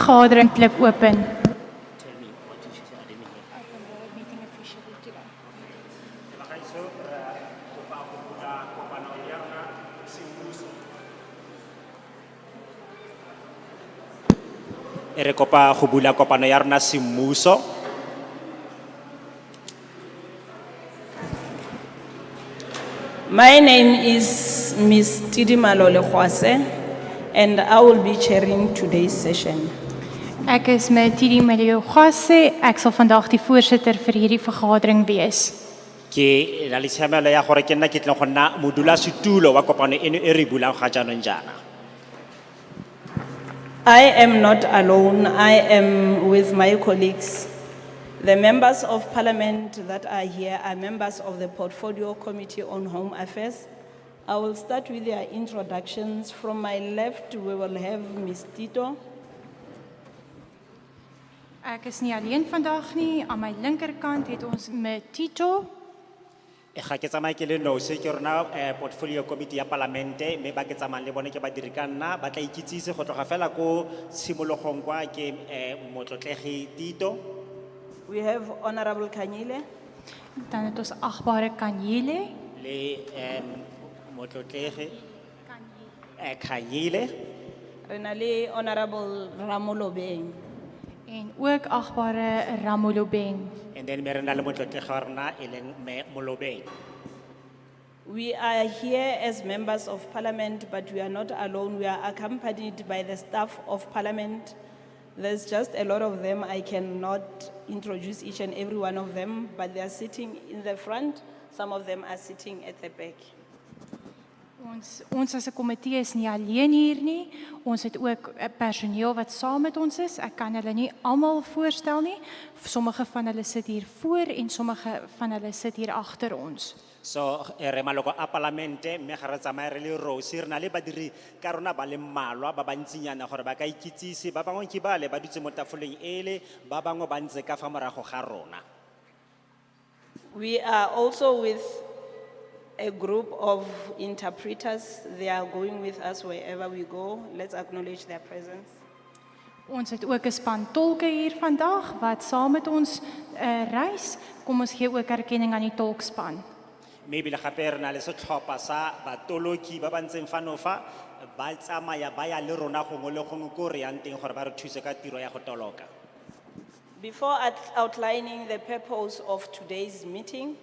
vergadering klik open. Tell me what you said. I didn't hear. Re kopa go bula kopano ya rona semmuso. My name is Ms. Tidimalo Lekwase, and I will be chairing today's session. Ek is Tidi Maliogasse. Ek sal vandag die voorsitter vir hierdie vergadering wees. Ke na le tshamelo ya gore ke nna ke tle go nna modulasetulo wa kopano eno e re bulang ga jaanong jaana. I am not alone. I am with my colleagues. The members of parliament that are here are members of the Portfolio Committee on Home Affairs. I will start with their introductions. From my left, we will have Ms. Tito. Ek is nie alleen vandag nie. Aan my linkerkant het ons Tito. E ga ke tsamaye ke le nosi ke rona portfolio committee ya parlamente mme ba ke tsamayang le bone ke badiri ka nna ba tla ikitsise go tloga fela ko tshimologong kwa ke motlotlegi Tito. We have Honorable Kanyile. Dan het ons agbare Kanyile. Le motlotlegi Khanyile Renale Honorable Ramolobeng. En ook agbare Ramolobeng. and then me re na le motlotlegi wa rona e leng me Molobeng. We are here as members of parliament, but we are not alone. We are accompanied by the staff of parliament. There's just a lot of them. I cannot introduce each and every one of them, but they are sitting in the front. Some of them are sitting at the back. Ons as 'n komitee is nie alleen hier nie. Ons het ook 'n personeel wat saam met ons is. Ek kan hulle nie almal voorstel nie. Sommige van hulle sit hier voor en sommige van hulle sit hier agter ons. So re maloko a parlamente mme ga re tsamaye re le rosi re na le badiri ka rona ba le mmalwa ba bantsinyana gore ba ka ikitsise ba bangwe ke bale ba dutse mo tafoleng ele ba bangwe ba ntse ka fa morago ga rona. We are also with a group of interpreters. They are going with us wherever we go. Let's acknowledge their presence. Ons het ook 'n span tolke hier vandag wat saam met ons reis. Kom ons gee ook erkenning aan die tolkspan. Maybe le gape re na le setlhopha sa batoloki ba ba ntseng fano fa ba tsamaya ba ya le rona gongwe le gongwe ko re yang teng gore ba re thuse ka tiro ya go toloka. Before outlining the purpose of today's meeting,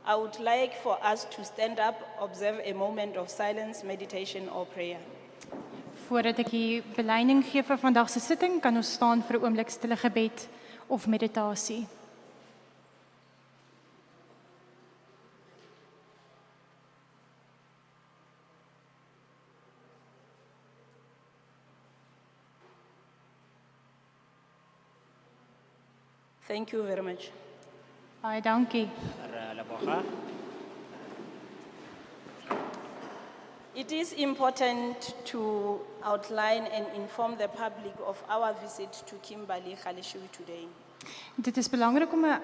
I would like for us to stand up, observe a moment of silence, meditation or prayer. Voordat ek die belyning gee vir vandag se sitting, kan ons staan vir 'n oomblik stille gebed of meditasie. Thank you very much. Baie dankie. Re leboga. It is important to outline and inform the public of our visit to Kimberly, Galeshewe today. Dit is belangrik om 'n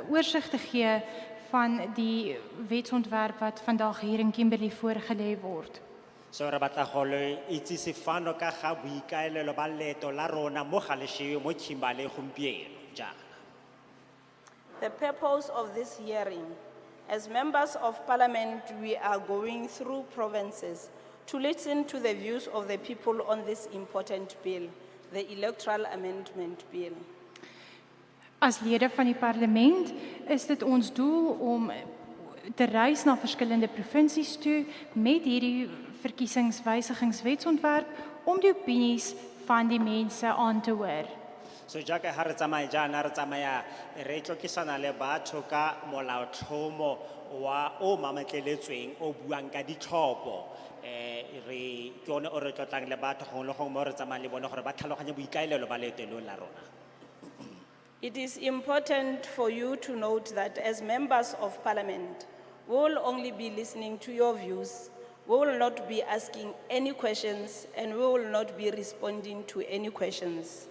oorsig te gee van die wetsontwerp wat vandag hier in Kimberly voorgelê word. So re batla go le itsise fano ka ga boikaelelo ba leeto la rona mo Galeshewe mo Kimberley gompieno jaana. The purpose of this hearing, as members of parliament, we are going through provinces to listen to the views of the people on this important bill, the Electoral Amentment Bill. As lede van die parlement is dit ons doel om te reis na verskillende provinsies toe met hierdie verkiesingswysigingswetsontwerp om die opinies van die mense aan te hoor. So jaaka ha re tsamaya jaana re tsamaya re tlokisana le batho ka molaotlhomo wa o mametleletsweng o buang ka ditlhopho re ke one o re tlotlang le batho gongwe le gongwe mo re tsamayang le bone gore ba tlhaloganye boikaelelo ba leeto la rona. It is important for you to note that as members of parliament, we will only be listening to your views. We will not be asking any questions and we will not be responding to any questions.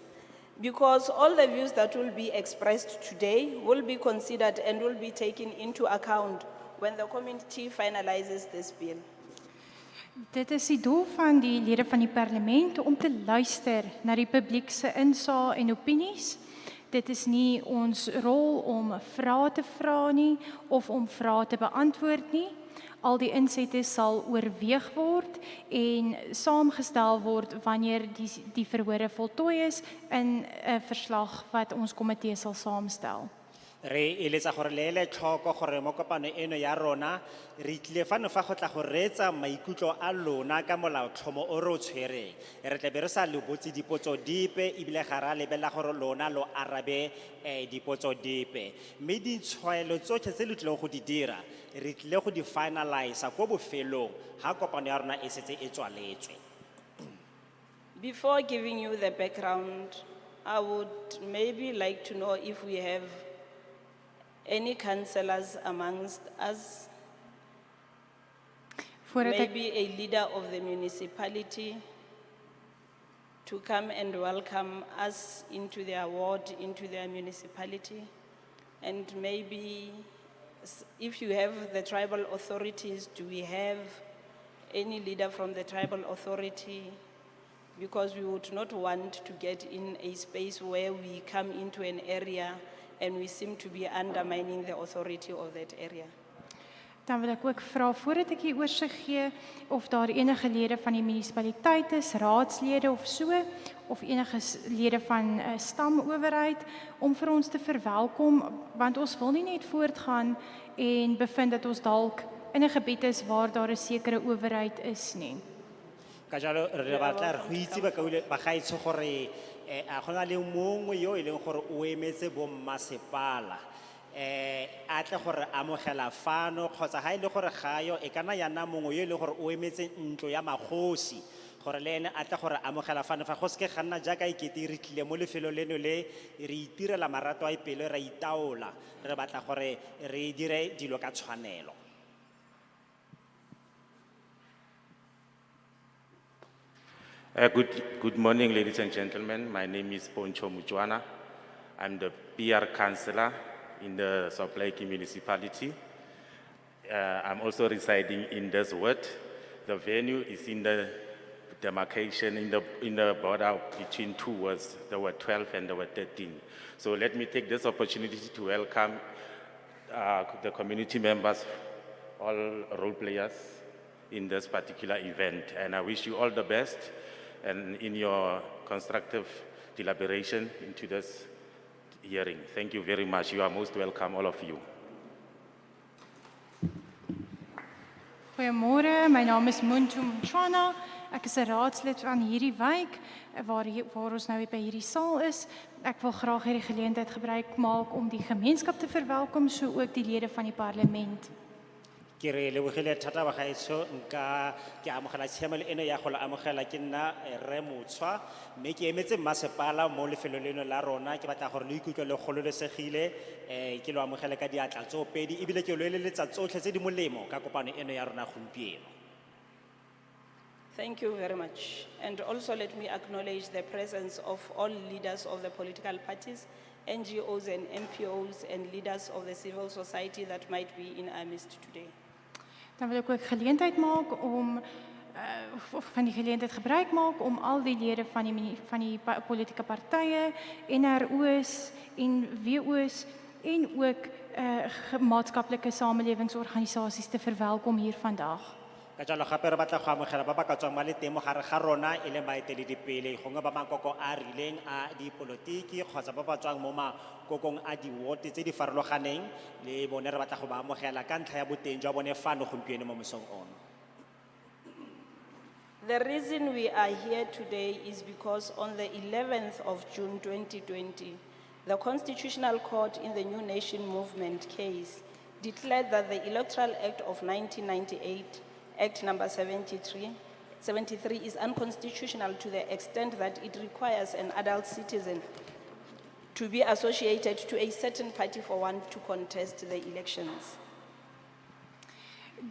Because all the views that will be expressed today will be considered and will be taken into account when the committee finalizes this bill. Dit is die doel van die lede van die parlement om te luister na die publiek se insae en opinies. Dit is nie ons rol om vrae te vra nie of om vrae te beantwoord nie. Al die insette sal oorweeg word en saamgestel word wanneer die verhore voltooi is in 'n verslag wat ons komitee sal saamstel. Re eletsa gore le ele tlhoko gore mo kopano eno ya rona re tlile fano fa go tla go reetsa maikutlo a lona ka molaotlhomo o re o tshwereng. Re tla be re sa le botse dipotso dipe ebile ga ra lebella gore lona lo arabe dipotso dipe. Mme ditshwaelo tsotlhe tse le tlileng go di dira re tlile go di finalize ko bofelong ha kopano ya rona e setse e tswaletswe. Before giving you the background, I would maybe like to know if we have any councillors amongst us, Voordat ek maybe a leader of the municipality to come and welcome us into their ward, into their municipality. And maybe if you have the tribal authorities, do we have any leader from the tribal authority? Because we would not want to get in a space where we come into an area and we seem to be undermining the authority of that area. Dan wil ek ook vra voordat ek die oorsig gee of daar enige lede van die munisipaliteit is, raadslede of so, of enige lede van 'n stamowerheid om vir ons te verwelkom, want ons wil nie net voortgaan en bevind dat ons dalk in 'n gebied is waar daar 'n sekere owerheid is nie. Ka jalo re batla re go itse ba gaetsho gore a gona le mongwe yo e leng gore o emetse bo mmasepala a tle gore amogela fano kgotsa ha ile gore gayo e kana yana mongwe yo e leng gore o emetse ntlo ya magosi gore le ene a tle gore amogela fano fa go se ke ganna jaaka ikete re tlile mo lefelo leno le re itirela marato a ipelo ra itaola re batla gore re dire dilo ka tshwanelo. Good morning, ladies and gentlemen. My name is Poncho Muchwana. I'm the PR councillor in the South Lake municipality. I'm also residing in this ward. The venue is in the demarcation, in the border between two wards, the ward 12 and the ward 13. So let me take this opportunity to welcome the community members, all role players in this particular event. And I wish you all the best and in your constructive deliberation into this hearing. Thank you very much. You are most welcome, all of you. Goeiemôre, my naam is Mpumalanga. Ek is 'n raadslid van hierdie wijk waar ons nou by hierdie saal is. Ek wil graag hierdie geleentheid gebruik maak om die gemeenskap te verwelkom, so ook die lede van die parlement. Ke re lebogile thata ba gaetsho nka ke amogela tshiamelo eno ya go la amogela ke nna re motswa mme ke emetse mmasepala mo lefelo leno la rona ke batla gore le ikutlwe le gololesegile ke lo amogela ka diatla tsopedi ebile ke lo eleletsa tsotlhe tse di molemo ka kopano eno ya rona gompieno. Thank you very much. And also let me acknowledge the presence of all leaders of the political parties, NGOs and NPOs and leaders of the civil society that might be in our midst today. Dan wil ek ook geleentheid maak om van die geleentheid gebruik maak om al die lede van die politieke partye, NRO's en WO's en ook maatskaplike samelewingsorganisasies te verwelkom hier vandag. Ka jalo gape re batla go amogela ba ba ka tswang ba le teng mo gare ga rona e le baeteledipele gongwe ba makoko a rileng a dipolotiki kgotsa ba ba tswang mo makokong a di-ward tse di farologaneng le bone re batla go ba amogela ka ntlha ya boteng jwa bone fano gompieno mo mosong ono. The reason we are here today is because on the 11th of June 2020, the Constitutional Court in the New Nation Movement case declared that the Electoral Act of 1998, Act number 73 is unconstitutional to the extent that it requires an adult citizen to be associated to a certain party for one to contest the elections.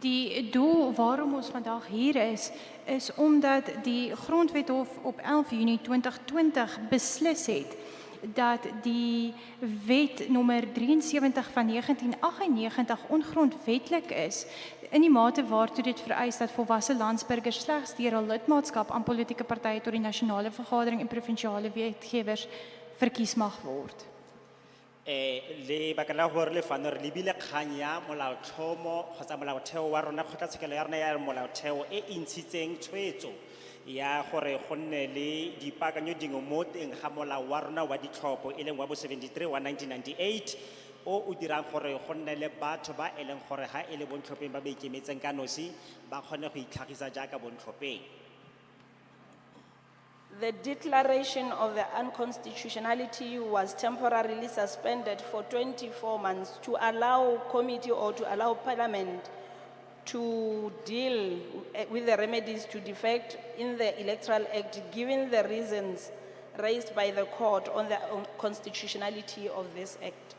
Die doel waarom ons vandag hier is omdat die Grondwethof op 11 Junie 2020 beslis het dat die wet nommer 73 van 1998 ongrondwetlik is, in die mate waartoe dit vereis dat volwasse landsburgers slegs deur hul lidmaatskap aan politieke partye tot die nasionale vergadering en provinsiale wetgewers verkies mag word. Le baka la gore le fano re lebile kgang ya molaotlhomo kgotsa molaotheo wa rona kgotlatshekelo ya rona ya molaotheo e ntshitseng tshwetso ya gore go nne le dipaakanyo dingwe mo teng ga molao wa rona wa ditlhopho e leng wa bo 73 wa 1998 o dirang gore go nne le batho ba e leng gore ga e le bontlhopheng ba ba ikemetseng ka nosi ba kgone go itlhagisa jaaka bontlhopheng. The declaration of the unconstitutionality was temporarily suspended for 24 months to allow committee or to allow parliament to deal with the remedies to defect in the Electoral Act, given the reasons raised by the court on the constitutionality of this act.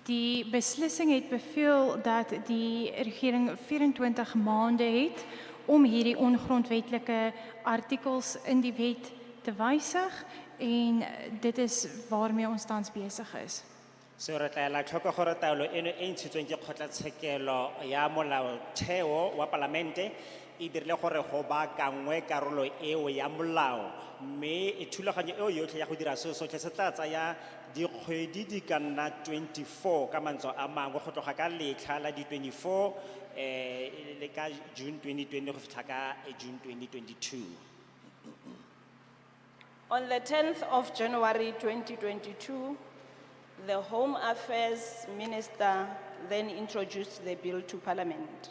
Die beslissing het beveel dat die regering 24 maande het om hierdie ongrondwetlike artikels in die wet te wysig en dit is waarmee ons tans besig is. So re tla ela tlhoko gore taolo eno e ntshitsweng ke kgotlatshekelo ya molaotheo wa palamente e dirile gore go baakangwe karolo eo ya molao mme thulaganyo eo yotlhe ya go dira seo sotlhe se tla tsaya dikgwedi di ka nna 24 ka mantswe a mangwe go tloga ka letlha la di 24 le ka June 2020 go fitlha ka June 2022. On the 10th of January 2022, the Home Affairs Minister then introduced the bill to Parliament.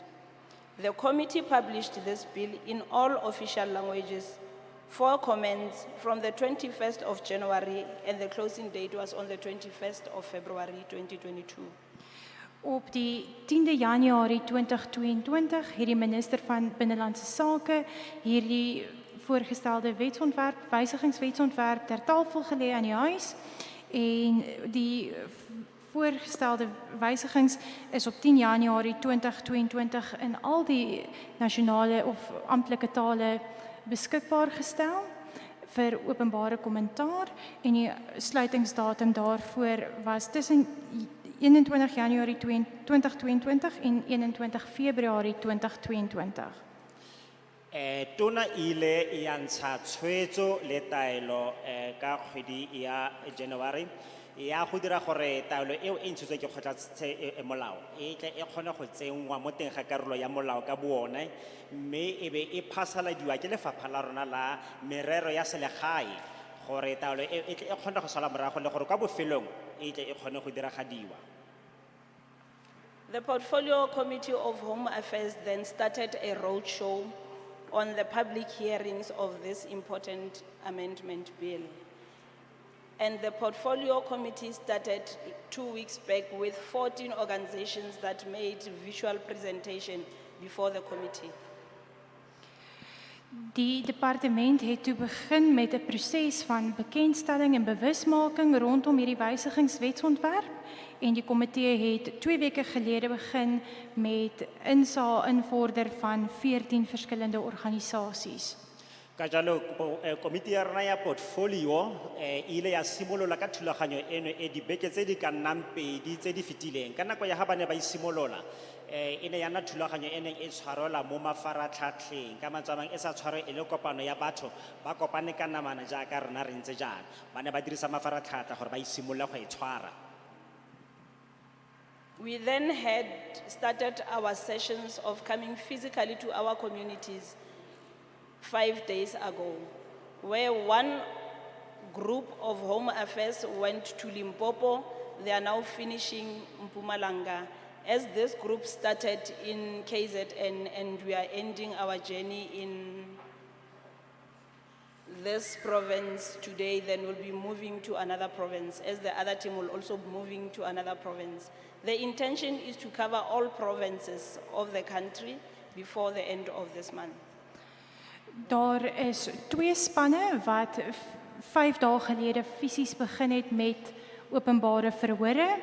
The committee published this bill in all official languages for comments from the 21st of January and the closing date was on the 21st of February 2022. Op die 10de Januarie 2022 het die minister van Binnelandse Sake hierdie voorgestelde wetsontwerp, wysigingswetsontwerp ter tafel gelê aan die huis en die voorgestelde wysigings is op 10 Januarie 2022 in al die nasionale of amptelike tale beskikbaar gestel vir openbare kommentaar en die sluitingsdatum daarvoor was tussen 21 Januarie 2022 en 21 Februarie 2022. Tona ile ya ntsha tshwetso le taelo ka kgwedi ya January ya go dira gore taolo eo e ntshitswe ke kgotlatshekelo molao e tle e kgone go tsenngwa mo teng ga karolo ya molao ka boone mme e be e phasaladiwa ke lefapha la rona la merero ya selegae gore taolo eo e tle e kgone go sala morago le gore kwa bofelong e tle e kgone go diragadiwa. The Portfolio Committee of Home Affairs then started a roadshow on the public hearings of this important amendment bill. And the Portfolio Committee started 2 weeks back with 14 organizations that made visual presentation before the committee. Die departement het toe begin met 'n proses van bekendstelling en bewusmaking rondom hierdie wysigingswetsontwerp en die komitee het 2 weke gelede begin met invorder van 14 verskillende organisasies. Ka jalo komiti ya rona ya portfolio ile ya simolola ka thulaganyo eno e dibeke tse di ka nnang pedi tse di fetileng ka nako ya ga bane ba isimolola ene ya nna thulaganyo ene e tshwarola mo mafaratlhatlheng ka matsamang e sa tshwaro e le kopano ya batho ba kopane ka namana jaaka rena re ntse jana bane ba dirisa mafaratlhatlha gore ba isimolola go e tshwara. We then had started our sessions of coming physically to our communities 5 days ago, where one group of Home Affairs went to Limpopo. They are now finishing Mpumalanga. As this group started in KZN and we are ending our journey in this province today, then we'll be moving to another province, as the other team will also be moving to another province. The intention is to cover all provinces of the country before the end of this month. Daar is 2 spanne wat 5 dae gelede fisies begin het met openbare verhore.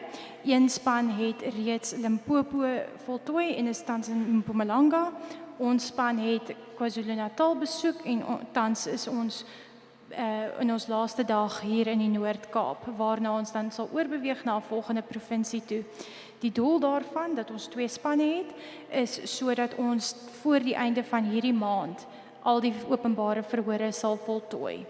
Een span het reeds Limpopo voltooi en is tans in Mpumalanga. Ons span het KwaZulu-Natal besoek en tans is ons in ons laaste dag hier in die Noord-Kaap, waarna ons dan sal oorbeweeg na 'n volgende provinsie toe. Die doel daarvan, dat ons 2 spanne het, is sodat ons voor die einde van hierdie maand al die openbare verhore sal voltooi.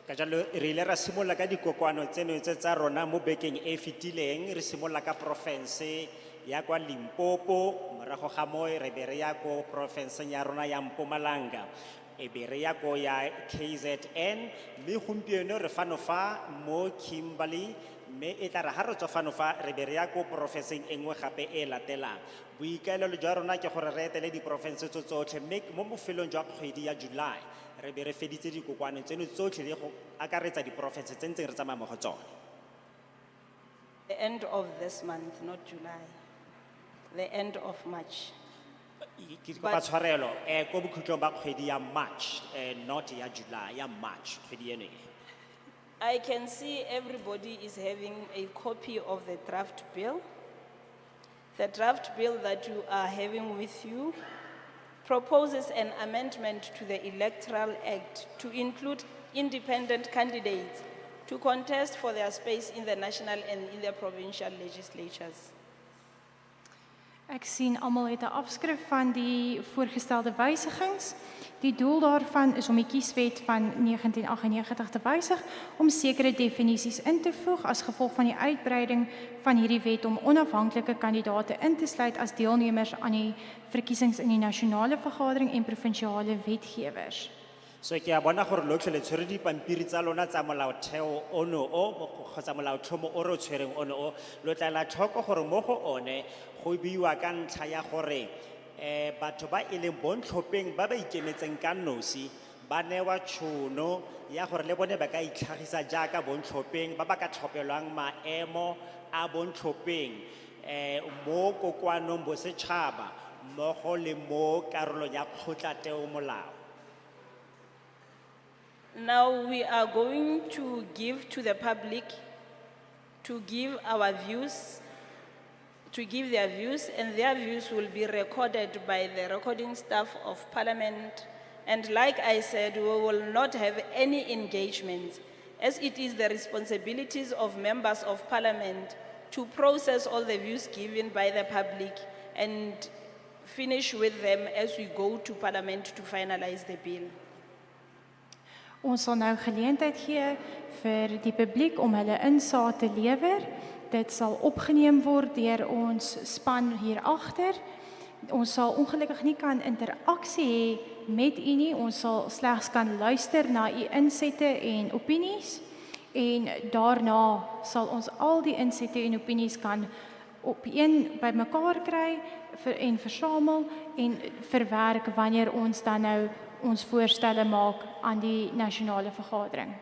Ka jalo re ile ra simolola ka dikokoano tseno tse tsa rona mo bekeng e fetileng, re simolola ka province ya kwa Limpopo, morago ga moo re be re ya ko provinseng ya rona ya Mpumalanga, e be re ya ko ya KZN, mme gompieno re fano fa mo Kimberly, mme e tla re ha re tswa fano fa re be re ya ko provinseng e nngwe gape e latelang. Boikaelelo jwa rona ke gore re etele diprovinse tso tsotlhe, mme mo bofelong jwa kgwedi ya July re be re feditse dikokoano tseno tsotlhe le go akaretsa diprovinse tse ntseng re tsamaya mo go tsone. The end of this month, not July. The end of March. Ke kopa tshwarelo ko bokhutlong ba kgwedi ya March, not ya July, ya March kgwedi eno e. I can see everybody is having a copy of the draft bill. The draft bill that you are having with you proposes an amendment to the Electoral Act to include independent candidates to contest for their space in the national and in the provincial legislatures. Ek sien almal het 'n afskrif van die voorgestelde wysigings. Die doel daarvan is om die kieswet van 1998 te wysig om sekere definisies in te voeg as gevolg van die uitbreiding van hierdie wet om onafhanklike kandidaate in te sluit as deelnemers aan die verkiesings in die nasionale vergadering en provinsiale wetgewers. So ke a bona gore lotlhe le tshwere dipampiri tsa lona tsa molaotheo ono o kgotsa molaotlhomo o re o tshwereng ono o, lo tla ela tlhoko gore mo go one go buiwa ka ntlha ya gore batho ba e leng bontlhopheng ba ba ikemetseng ka nosi ba newa tšhono ya gore le bone ba ka itlhagisa jaaka bontlhopheng ba ba ka tlhopelwang maemo a bontlhopheng mo kokoanong bosetšhaba mmogo le mo karolong ya kgotlateo molao. Now we are going to give to the public to give our views, to give their views, and their views will be recorded by the recording staff of Parliament. And like I said, we will not have any engagement, as it is the responsibilities of members of Parliament to process all the views given by the public and finish with them as we go to Parliament to finalize the bill. Ons sal nou geleentheid gee vir die publiek om hulle insaag te lewer. Dit sal opgeneem word deur ons span hier agter. Ons sal ongelukkig nie kan interaksie hê met u nie. Ons sal slegs kan luister na u insette en opinies en daarna sal ons al die insette en opinies kan op een bymekaar kry en versamel en verwerk wanneer ons dan nou ons voorstelle maak aan die nasionale vergadering.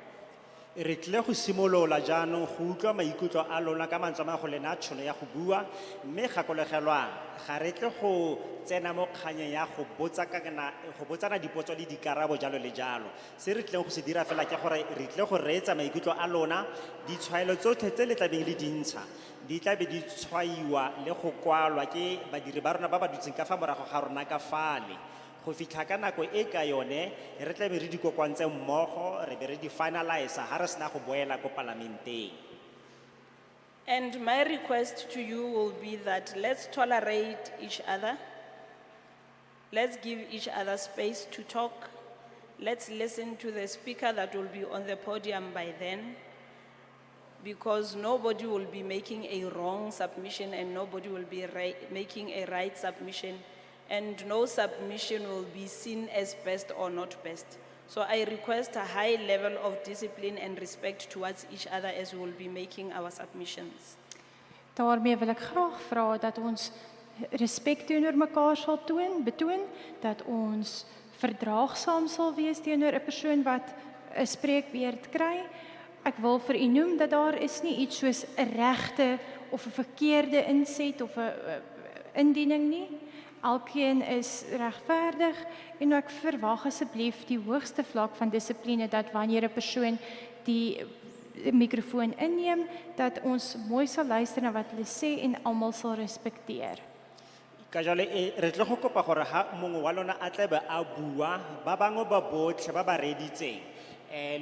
Re tlile go simolola jaanong go utlwa maikutlo a lona ka mantswe a mangwe go lena tšhono ya go bua, mme gakologelwang ga re tle go tsena mo kganyeng ya go botsana dipotso le dikarabo jalo le jalo. Se re tlileng go se dira fela ke gore re tlile go reetsa maikutlo a lona, ditshwaelo tsotlhe tse le tlabeng le dintsha di tlabe di tshwaiwa le go kwalwa ke badiri ba rona ba ba dutseng ka fa morago ga rona ka fale. Go fitlha ka nako e ka yone re tla be re di kokoantse mmogo re be re di finalize ha re sena go boela ko parlamenteng. And my request to you will be that let's tolerate each other. Let's give each other space to talk. Let's listen to the speaker that will be on the podium by then, because nobody will be making a wrong submission and nobody will be making a right submission. And no submission will be seen as best or not best. So I request a high level of discipline and respect towards each other as we will be making our submissions. Daarmee wil ek graag vra dat ons respek teenoor mekaar sal betoon, dat ons verdraagsaam sal wees teenoor 'n persoon wat 'n spreekbeurt kry. Ek wil vir u noem dat daar is nie iets soos 'n regte of 'n verkeerde inset of 'n indiening nie. Elkeen is regverdig en ek verwag asseblief die hoogste vlak van dissipline dat wanneer 'n persoon die mikrofoon inneem, dat ons mooi sal luister na wat hulle sê en almal sal respekteer. Ka jalo re tle go kopa gore ha mongwe wa lona a tle be a bua, ba bangwe ba botlhe ba ba reditseng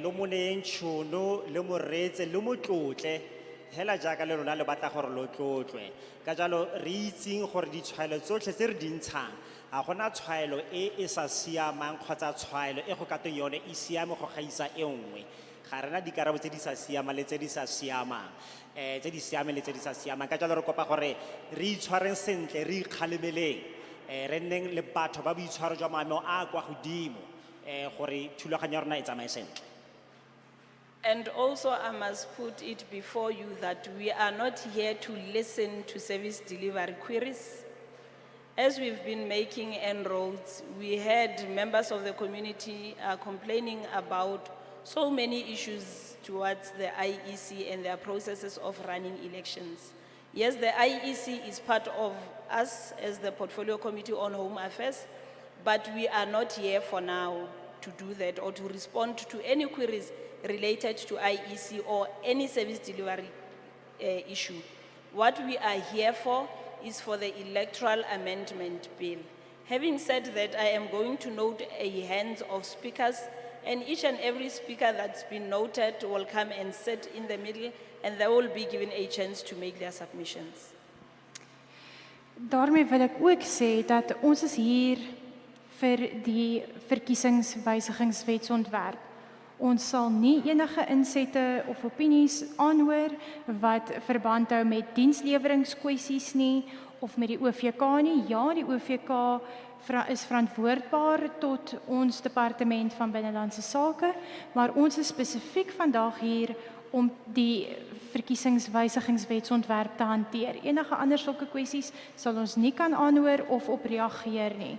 lo mo neyeng tšhono le mo reetse le mo tlotle hela jaaka le lona le batla gore lo tlotlwe ka jalo re itseng gore ditshwaelo tsotlhe tse re di ntshang ga gona tshwaelo e sa siamang kgotsa tshwaelo e go katwe yone e siame go gaisa e nngwe ga rena dikarabo tse di sa siamang le tse di sa siamang tse di siame le tse di sa siamang ka jalo re kopa gore re itshwareng sentle re ikgalemeleng re nneng le batho ba boitshwaro jwa maemo a kwa godimo gore thulaganyo ya rona e tsamaye sentle. And also I must put it before you that we are not here to listen to service delivery queries. As we've been making inroads, we had members of the community complaining about so many issues towards the IEC and their processes of running elections. Yes, the IEC is part of us as the Portfolio Committee on Home Affairs, but we are not here for now to do that or to respond to any queries related to IEC or any service delivery issue. What we are here for is for the Electoral Amendment Bill. Having said that, I am going to note a hands of speakers, and each and every speaker that's been noted will come and sit in the middle, and they will be given a chance to make their submissions. Daarmee wil ek ook sê dat ons is hier vir die verkiesingswysigingswetsontwerp. Ons sal nie enige insette of opinies aanhoor wat verband hou met diensleweringkwessies nie of met die OVK nie. Ja, die OVK is verantwoordbaar tot ons departement van binnelandse sake, maar ons is spesifiek vandag hier om die verkiesingswysigingswetsontwerp te hanteer. Enige ander sulke kwessies sal ons nie kan aanhoor of op reageer nie.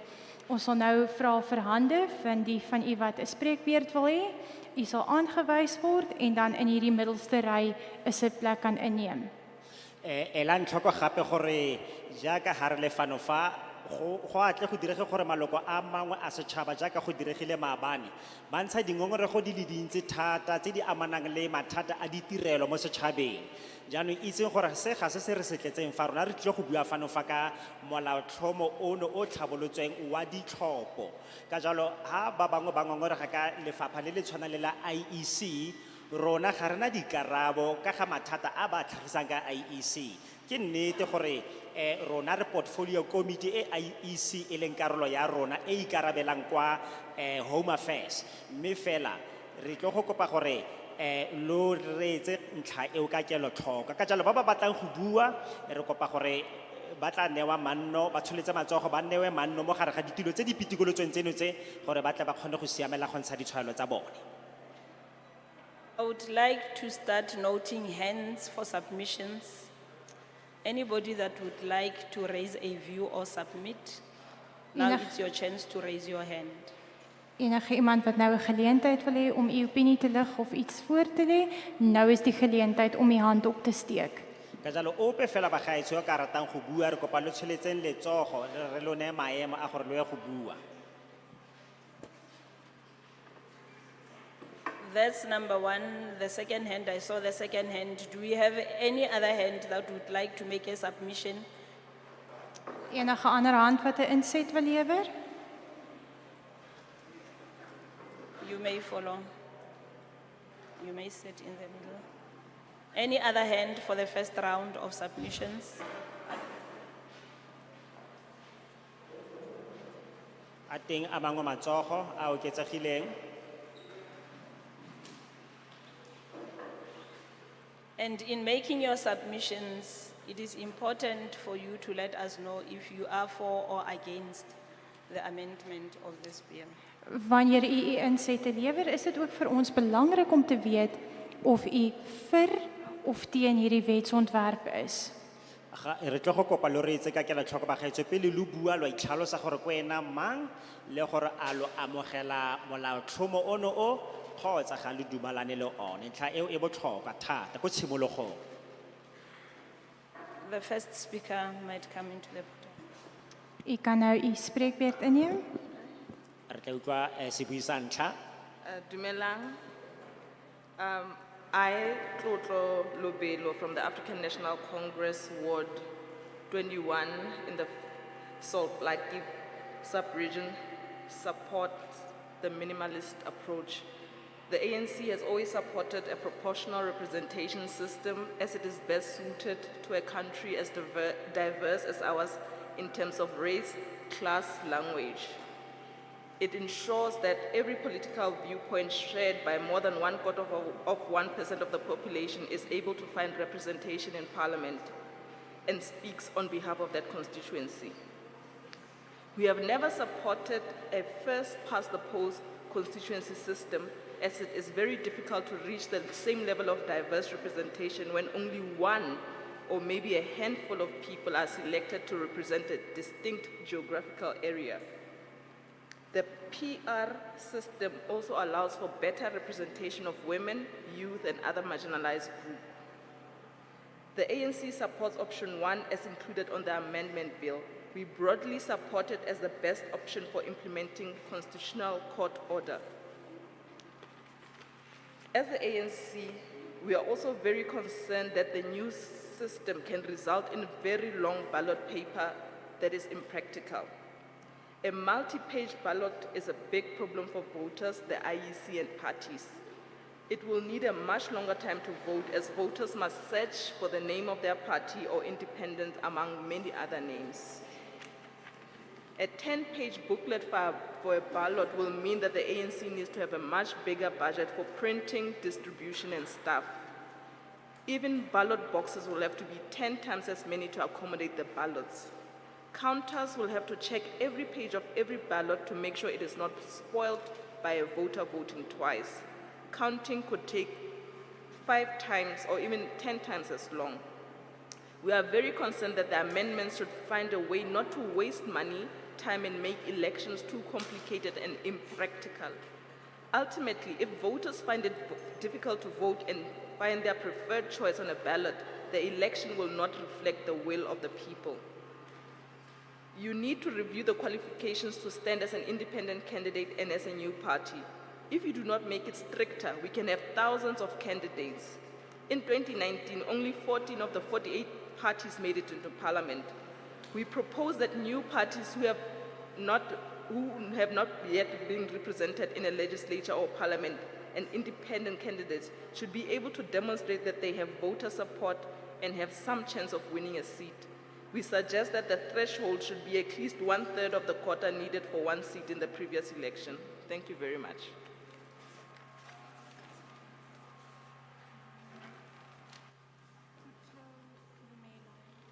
Ons sal nou vra vir hande van die van u wat 'n spreekbeurt wil hê. U sal aangewys word en dan in hierdie middelste ry is 'n plek kan inneem. Elang tlhoko gape gore jaaka ha re le fano fa go atle go direge gore maloko a mangwe a setšhaba jaaka go diregile maabane ba ntsha dingongorego di le dintsi thata tse di amanang le mathata a ditirelo mo setšhabeng jaanong itseng gore se ga se re setletseng fa rona re tlile go bua fano fa ka molaotlhomo ono o tlhabolotsweng wa ditlhopho ka jalo ha ba bangwe ba ngongorega ka lefapha le le tshwanang le la IEC rona ga rena dikarabo ka ga mathata a ba tlhagisang ka IEC ke nnete gore rona re portfolio committee e IEC e leng karolo ya rona e ikarabelang kwa Home Affairs mme fela re tlo go kopa gore lo reetse ntlha eo ka kelotlhoko ka jalo ba ba batlang go bua re kopa gore ba tla newa manno ba tsholetse matsogo ba newe manno mo gare ga ditilo tse di pitikolotsweng tseno tse gore ba tle ba kgone go siamela go ntsha ditshwaelo tsa bone. I would like to start noting hands for submissions. Anybody that would like to raise a view or submit, now it's your chance to raise your hand. Enige iemand wat nou 'n geleentheid wil hê om u opinie te lig of iets voor te lê, nou is die geleentheid om u hand op te steek. Ka jalo ope fela ba gaetsho yo ka ratang go bua re kopa lo tsholetseng letsogo re lo ne maemo a gore lo ya go bua. That's number one. The second hand, I saw the second hand. Do we have any other hand that would like to make a submission? Enige ander hand wat 'n inset wil lewer? You may follow. You may sit in the middle. Any other hand for the first round of submissions? A teng a mangwe matsogo a oketsegileng. And in making your submissions, it is important for you to let us know if you are for or against the amendment of this bill. Wanneer u insette lewer, is dit ook vir ons belangrik om te weet of u vir of teen hierdie wetsontwerp is. Re tlo go kopa lo reetse ka kelotlhoko ba gaetsho pele lo bua lo itlhalosa gore ko ena mang le gore a lo amogela molaotlhomo ono o kgotsa ga le dumalane le one ntlha eo e botlhokwa thata ko tshimologong. The first speaker might come into the podium. U kan nou u spreekbeurt inneem. Re tla utlwa sebui sa ntlha. Dumelang. I, Tlotlo Lobelo from the African National Congress, Ward 21 in the Salt Lake sub-region, support the minimalist approach The ANC has always supported a proportional representation system as it is best suited to a country as diverse as ours in terms of race, class, language. It ensures that every political viewpoint shared by more than 1/4% of the population is able to find representation in Parliament and speaks on behalf of that constituency. We have never supported a first-past-the-post constituency system, as it is very difficult to reach the same level of diverse representation when only one or maybe a handful of people are selected to represent a distinct geographical area. The PR system also allows for better representation of women, youth, and other marginalized groups. The ANC supports option 1 as included on the amendment bill. We broadly support it as the best option for implementing constitutional court order. As the ANC, we are also very concerned that the new system can result in a very long ballot paper that is impractical. A multi-page ballot is a big problem for voters, the IEC, and parties. It will need a much longer time to vote, as voters must search for the name of their party or independent among many other names. A 10-page booklet for a ballot will mean that the ANC needs to have a much bigger budget for printing, distribution, and staff. Even ballot boxes will have to be 10 times as many to accommodate the ballots. Counters will have to check every page of every ballot to make sure it is not spoiled by a voter voting twice. Counting could take 5 times or even 10 times as long. We are very concerned that the amendments should find a way not to waste money, time, and make elections too complicated and impractical. Ultimately, if voters find it difficult to vote and find their preferred choice on a ballot, the election will not reflect the will of the people. You need to review the qualifications to stand as an independent candidate and as a new party. If you do not make it stricter, we can have thousands of candidates. In 2019, only 14 of the 48 parties made it into Parliament. We propose that new parties who have not yet been represented in a legislature or Parliament and independent candidates should be able to demonstrate that they have voter support and have some chance of winning a seat. We suggest that the threshold should be at least 1/3 of the quota needed for one seat in the previous election. Thank you very much.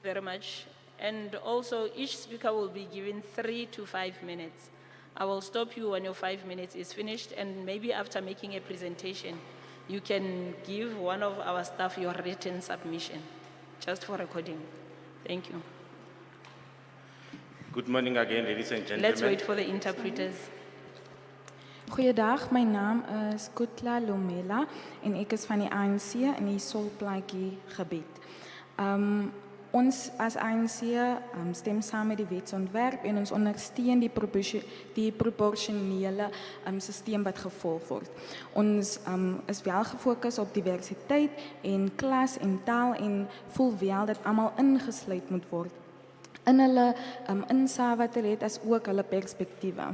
Very much. And also, each speaker will be given 3 to 5 minutes. I will stop you when your 5 minutes is finished, and maybe after making a presentation, you can give one of our staff your written submission, just for recording. Thank you. Good morning again, ladies and gentlemen. Let's wait for the interpreters. Goeiedag, my naam is Kutla Lomela en ek is van die ANC in die Solplaatjie gebied. Ons as ANC stem saam met die wetsontwerp en ons ondersteun die proporsionele systeem wat gevolg word. Ons is wel gefokus op diversiteit en klas en taal en voel wel dat almal ingesluit moet word in hulle insaag wat hulle het as ook hulle perspektiewe.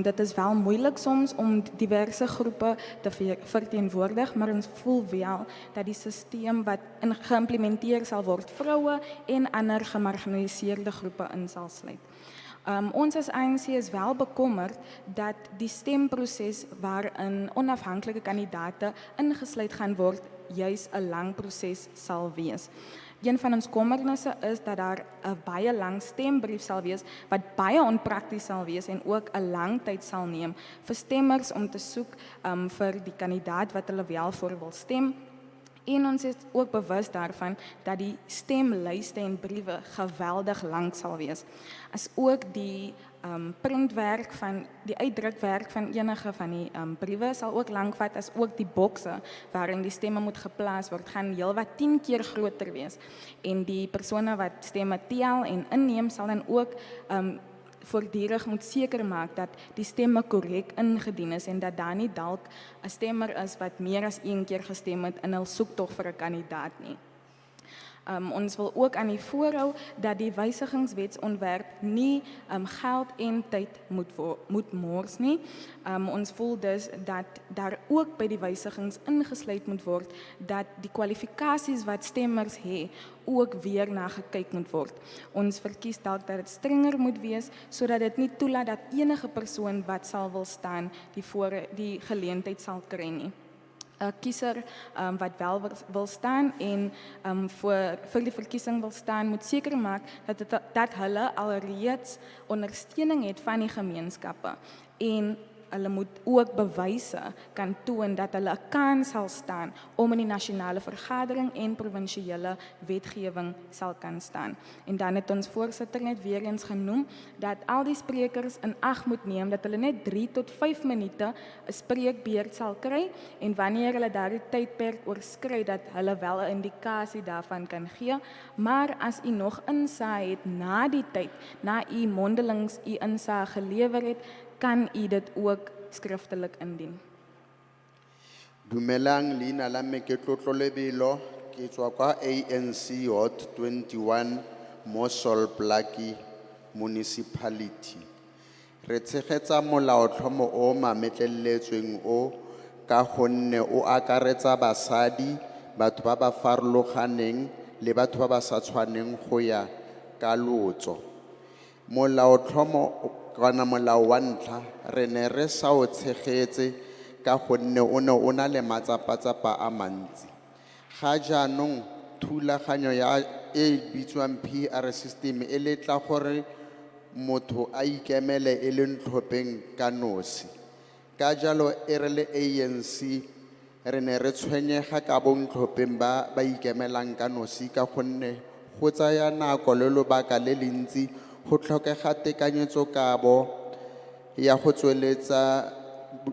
Dit is wel moeilik soms om diverse groepe te verteenwoordig, maar ons voel wel dat die systeem wat geïmplementeer sal word, vroue en ander gemarginaliseerde groepe in sal sluit. Ons as ANC is wel bekommerd dat die stemproses waarin onafhanklike kandidaate ingesluit gaan word, juis 'n lang proses sal wees. Een van ons kommernisse is dat daar 'n baie lang stembrief sal wees wat baie onprakties sal wees en ook 'n lang tyd sal neem vir stemmers om te soek vir die kandidaat wat hulle wel voor wil stem. En ons is ook bewus daarvan dat die stemlyste en briewe geweldig lank sal wees. As ook die printwerk van die uitdrukwerk van enige van die briewe sal ook lank vat, as ook die bokse waarin die stemme moet geplaas word, gaan heelwat 10 keer groter wees. En die persone wat stemme tel en inneem sal dan ook voortdurend moet seker maak dat die stemme korrek ingedien is en dat daar nie dalk 'n stemmer is wat meer as 1 keer gestem het in hul soektog vir 'n kandidaat nie. Ons wil ook aan die voorhou dat die wysigingswetsontwerp nie geld en tyd moet mors nie. Ons voel dus dat daar ook by die wysigings ingesluit moet word dat die kwalifikasies wat stemmers het ook weer na gekyk moet word. Ons verkies dalk dat dit strenger moet wees sodat dit nie toelaat dat enige persoon wat sal wil staan die geleentheid sal kry nie. 'n Kiezer wat wel wil staan en vir die verkiesing wil staan, moet seker maak dat hulle alreeds ondersteuning het van die gemeenskappe en hulle moet ook bewyse kan toon dat hulle 'n kans sal staan om in die nasionale vergadering en provinsiale wetgewing sal kan staan. En dan het ons voorsitter net weer eens genoem dat al die sprekers in ag moet neem dat hulle net 3 tot 5 minute 'n spreekbeurt sal kry en wanneer hulle daardie tydperk oorskry dat hulle wel 'n indikasie daarvan kan gee. Maar as u nog insaag het na die tyd, na u mondelings u insaag gelewer het, kan u dit ook skriftelik indien. Dumelang, leina la me ke Tlotlo Lebelo, ke tswa kwa ANC Ward 21 Mosol Blaki Municipality. Re tshegetsa molaotlhomo o mametleletsweng o ka gonne o akaretsa basadi, batho ba ba farologaneng le batho ba ba sa tshwaneng go ya ka lotso. Molaotlhomo kana molao wa ntlha re ne re sa o tshegetse ka gonne o ne o na le matsapatsapa a mantsi. Ga jaanong thulaganyo e bitswang PR system e letla gore motho a ikemele e le ntlhopheng ka nosi. Ka jalo e re le ANC re ne re tshwenyega ka bontlhopheng ba ikemelang ka nosi ka gonne go tsaya nako le lobaka le le ntsi go tlhokega tekanyetso kabo ya go tsweletsa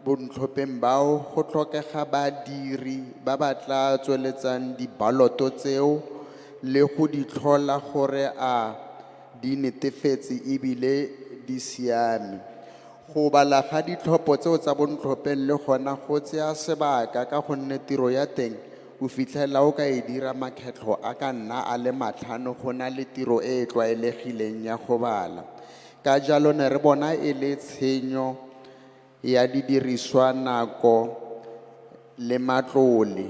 bontlhopheng bao, go tlhokega badiri ba ba tla tsweletsang dibaloto tseo le go di tlhola gore a di netefetse ebile di siame. Go bala ga ditlhopho tseo tsa bontlhopheng le gona go tsaya sebaka ka gonne tiro ya teng o fitlhela o ka e dira makgetlho a ka nna a le 5 go na le tiro e e tlwaelegileng ya go bala. Ka jalo ne re bona e le tshenyo ya didiriswa, nako le matlole.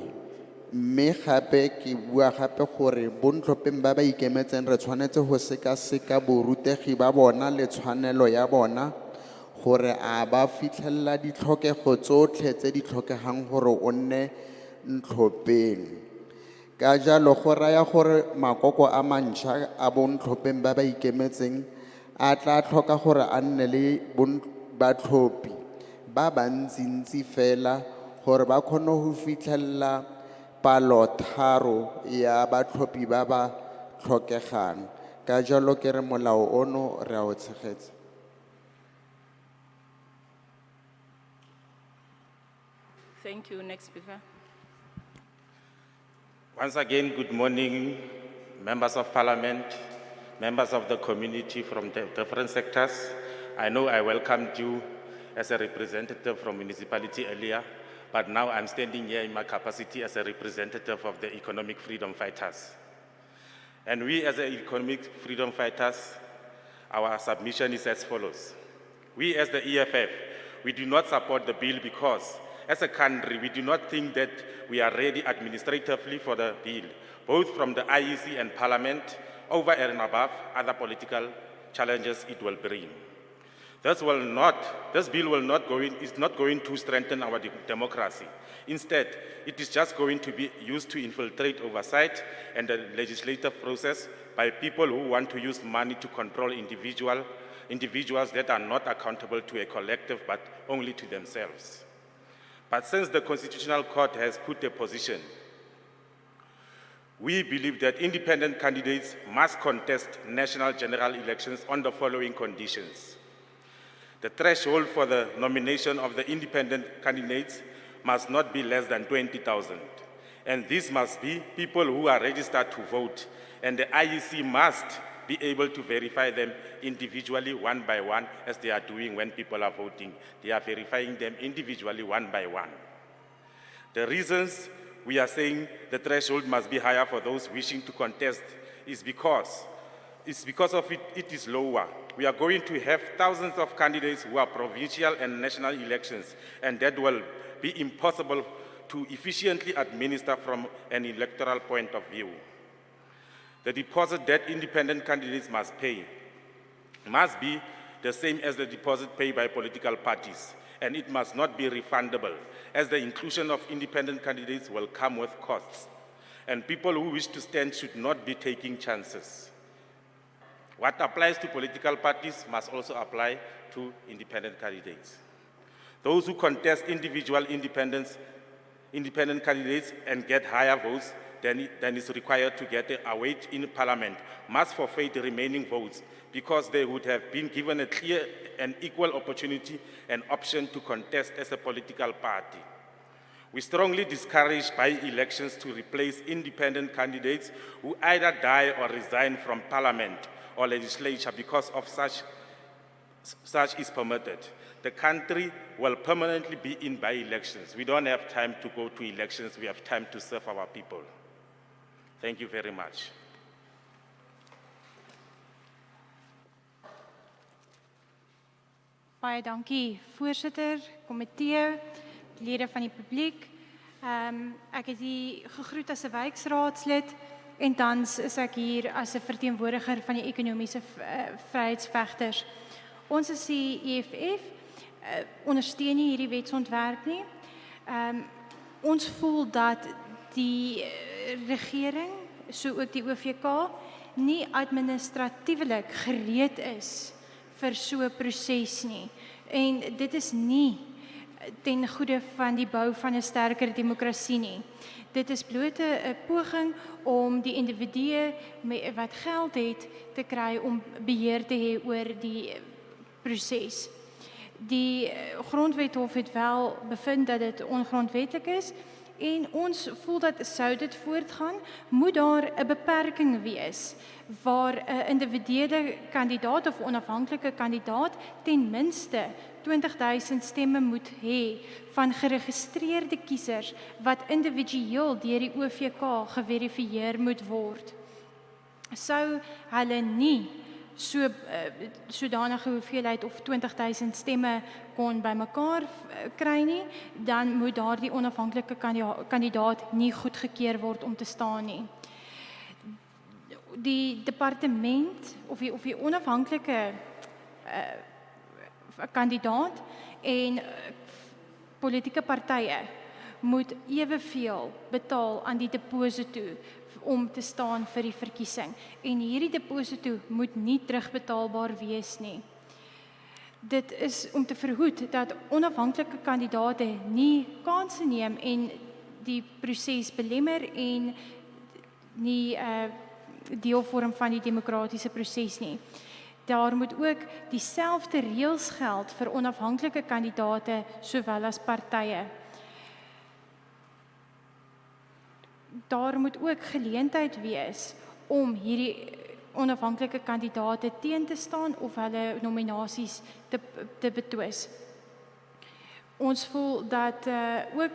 Mme gape ke bua gape gore bontlhopheng ba ba ikemetseng re tshwanetse go sekaseka borutegi ba bona le tshwanelo ya bona gore a ba fitlhella ditlhokego tsotlhe tse di tlhokegang gore o nne ntlhopheng. Ka jalo go raya gore makoko a mantšha a bontlhopheng ba ba ikemetseng a tla tlhoka gore a nne le batlhophi ba bantsintsi fela gore ba kgone go fitlhella palo 3 ya batlhophi ba ba tlhokegang. Ka jalo ke re molao ono re a o tshegetsa. Thank you. Next speaker. Once again, good morning, members of parliament, members of the community from the different sectors. I know I welcomed you as a representative from municipality earlier, but now I'm standing here in my capacity as a representative of the economic freedom fighters. And we as the economic freedom fighters, our submission is as follows. We as the EFF, we do not support the bill because as a country, we do not think that we are ready administratively for the bill, both from the IEC and Parliament, over and above other political challenges it will bring. This bill is not going to strengthen our democracy. Instead, it is just going to be used to infiltrate oversight and the legislative process by people who want to use money to control individuals that are not accountable to a collective but only to themselves. But since the Constitutional Court has put a position, we believe that independent candidates must contest national general elections on the following conditions. The threshold for the nomination of the independent candidates must not be less than 20,000. And these must be people who are registered to vote. And the IEC must be able to verify them individually, one by one, as they are doing when people are voting. They are verifying them individually, one by one. The reasons we are saying the threshold must be higher for those wishing to contest is because it is lower. We are going to have thousands of candidates who are provincial and national elections, and that will be impossible to efficiently administer from an electoral point of view. The deposit that independent candidates must pay must be the same as the deposit paid by political parties, and it must not be refundable, as the inclusion of independent candidates will come with costs, and people who wish to stand should not be taking chances. What applies to political parties must also apply to independent candidates. Those who contest individual independent candidates and get higher votes than is required to get a weight in Parliament must forfeit the remaining votes, because they would have been given a clear and equal opportunity and option to contest as a political party. We strongly discourage by-elections to replace independent candidates who either die or resign from Parliament or legislature because of such is permitted. The country will permanently be in by-elections. We don't have time to go to elections, we have time to serve our people. Thank you very much. Baie dankie, voorsitter, komitee, lede van die publiek. Ek het hier gegroet as 'n wijksraadslid en tans is ek hier as 'n verteenwoordiger van die ekonomiese vryheidsvegters. Ons is die EFF, ondersteun nie hierdie wetsontwerp nie. Ons voel dat die regering, so ook die OVK, nie administratiewelik gereed is vir so 'n proses nie. En dit is nie ten goeie van die bou van 'n sterker demokrasie nie. Dit is bloot 'n poging om die individue wat geld het te kry om beheer te hê oor die proses. Die grondwethof het wel bevind dat dit ongrondwetlik is en ons voel dat sou dit voortgaan, moet daar 'n beperking wees waar 'n individuele kandidaat of onafhanklike kandidaat ten minste 20,000 stemme moet hê van geregistreerde kiesers wat individueel deur die OVK geverifieer moet word. Sou hulle nie sodanige hoeveelheid of 20,000 stemme kon bymekaar kry nie, dan moet daardie onafhanklike kandidaat nie goedgekeur word om te staan nie. Die departement of die onafhanklike kandidaat en politieke partye moet eweveel betaal aan die deposito om te staan vir die verkiesing. En hierdie deposito moet nie terugbetaalbaar wees nie. Dit is om te verhoed dat onafhanklike kandidaate nie kansse neem en die proses belemmer en nie deel vorm van die demokratiese proses nie. Daar moet ook dieselfde reëls geld vir onafhanklike kandidaate sowel as partye. Daar moet ook geleentheid wees om hierdie onafhanklike kandidaate teen te staan of hulle nominasies te betwis. Ons voel dat ook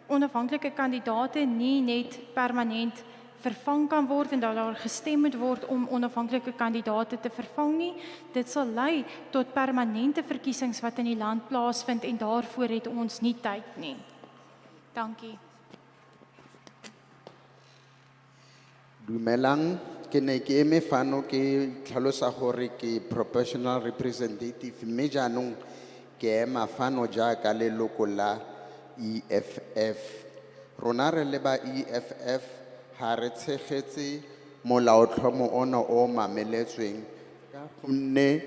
onafhanklike kandidaate nie net permanent vervang kan word en dat daar gestem moet word om onafhanklike kandidaate te vervang nie. Dit sal lei tot permanente verkiesings wat in die land plaasvind en daarvoor het ons nie tyd nie. Dankie. Dumelang, ke ne ke eme fano ke tlhalosa gore ke professional representative, mme jaanong ke ema fano jaaka leloko la EFF. Rona re le ba EFF ha re tshegetse molaotlhomo ona o mameletsweng ka gonne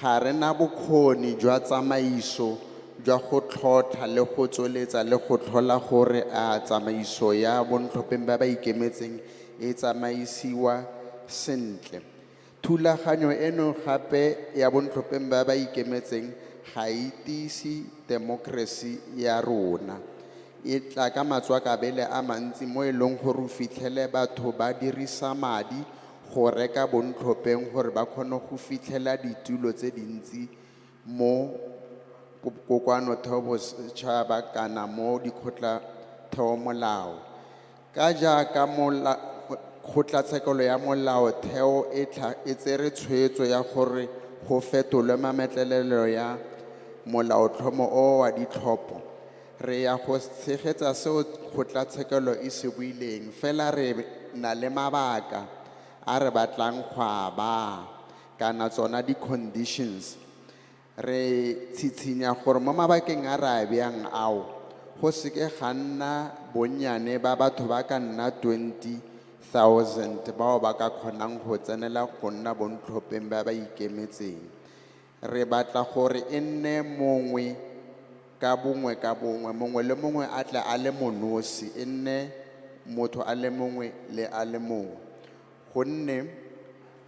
ga re na bokgoni jwa tsamaiso jwa go tlhotlha le go tsweletsa le go tlhola gore a tsamaiso ya bontlhopheng ba ba ikemetseng e tsamaisiwa sentle. Thulaganyo eno gape ya bontlhopheng ba ba ikemetseng ga e tiise democracy ya rona. E tla ka matswakabele a mantsi mo e leng gore o fitlhele batho ba dirisa madi go reka bontlhopheng gore ba kgone go fitlhela ditulo tse dintsi mo kokoanotheobosetšhaba kana mo dikgotlatheomolao. Ka jaaka kgotlatshekelo ya molaotheo e tsere tshwetso ya gore go fetolwe mametlelelo ya molaotlhomo o wa ditlhopho, re ya go tshegetsa seo kgotlatshekelo e se buileng, fela re na le mabaka a re batlang go a baa kana tsona di-conditions. Re tshitshinya gore mo mabakeng a re a beang ao go seke ga nna bonnyane ba batho ba ka nna 20,000 bao ba ka kgonang go tsenela go nna bontlhopheng ba ba ikemetseng. Re batla gore e nne mongwe ka bongwe, mongwe le mongwe a tle a le monosi, e nne motho a le mongwe le a le mongwe. Gonne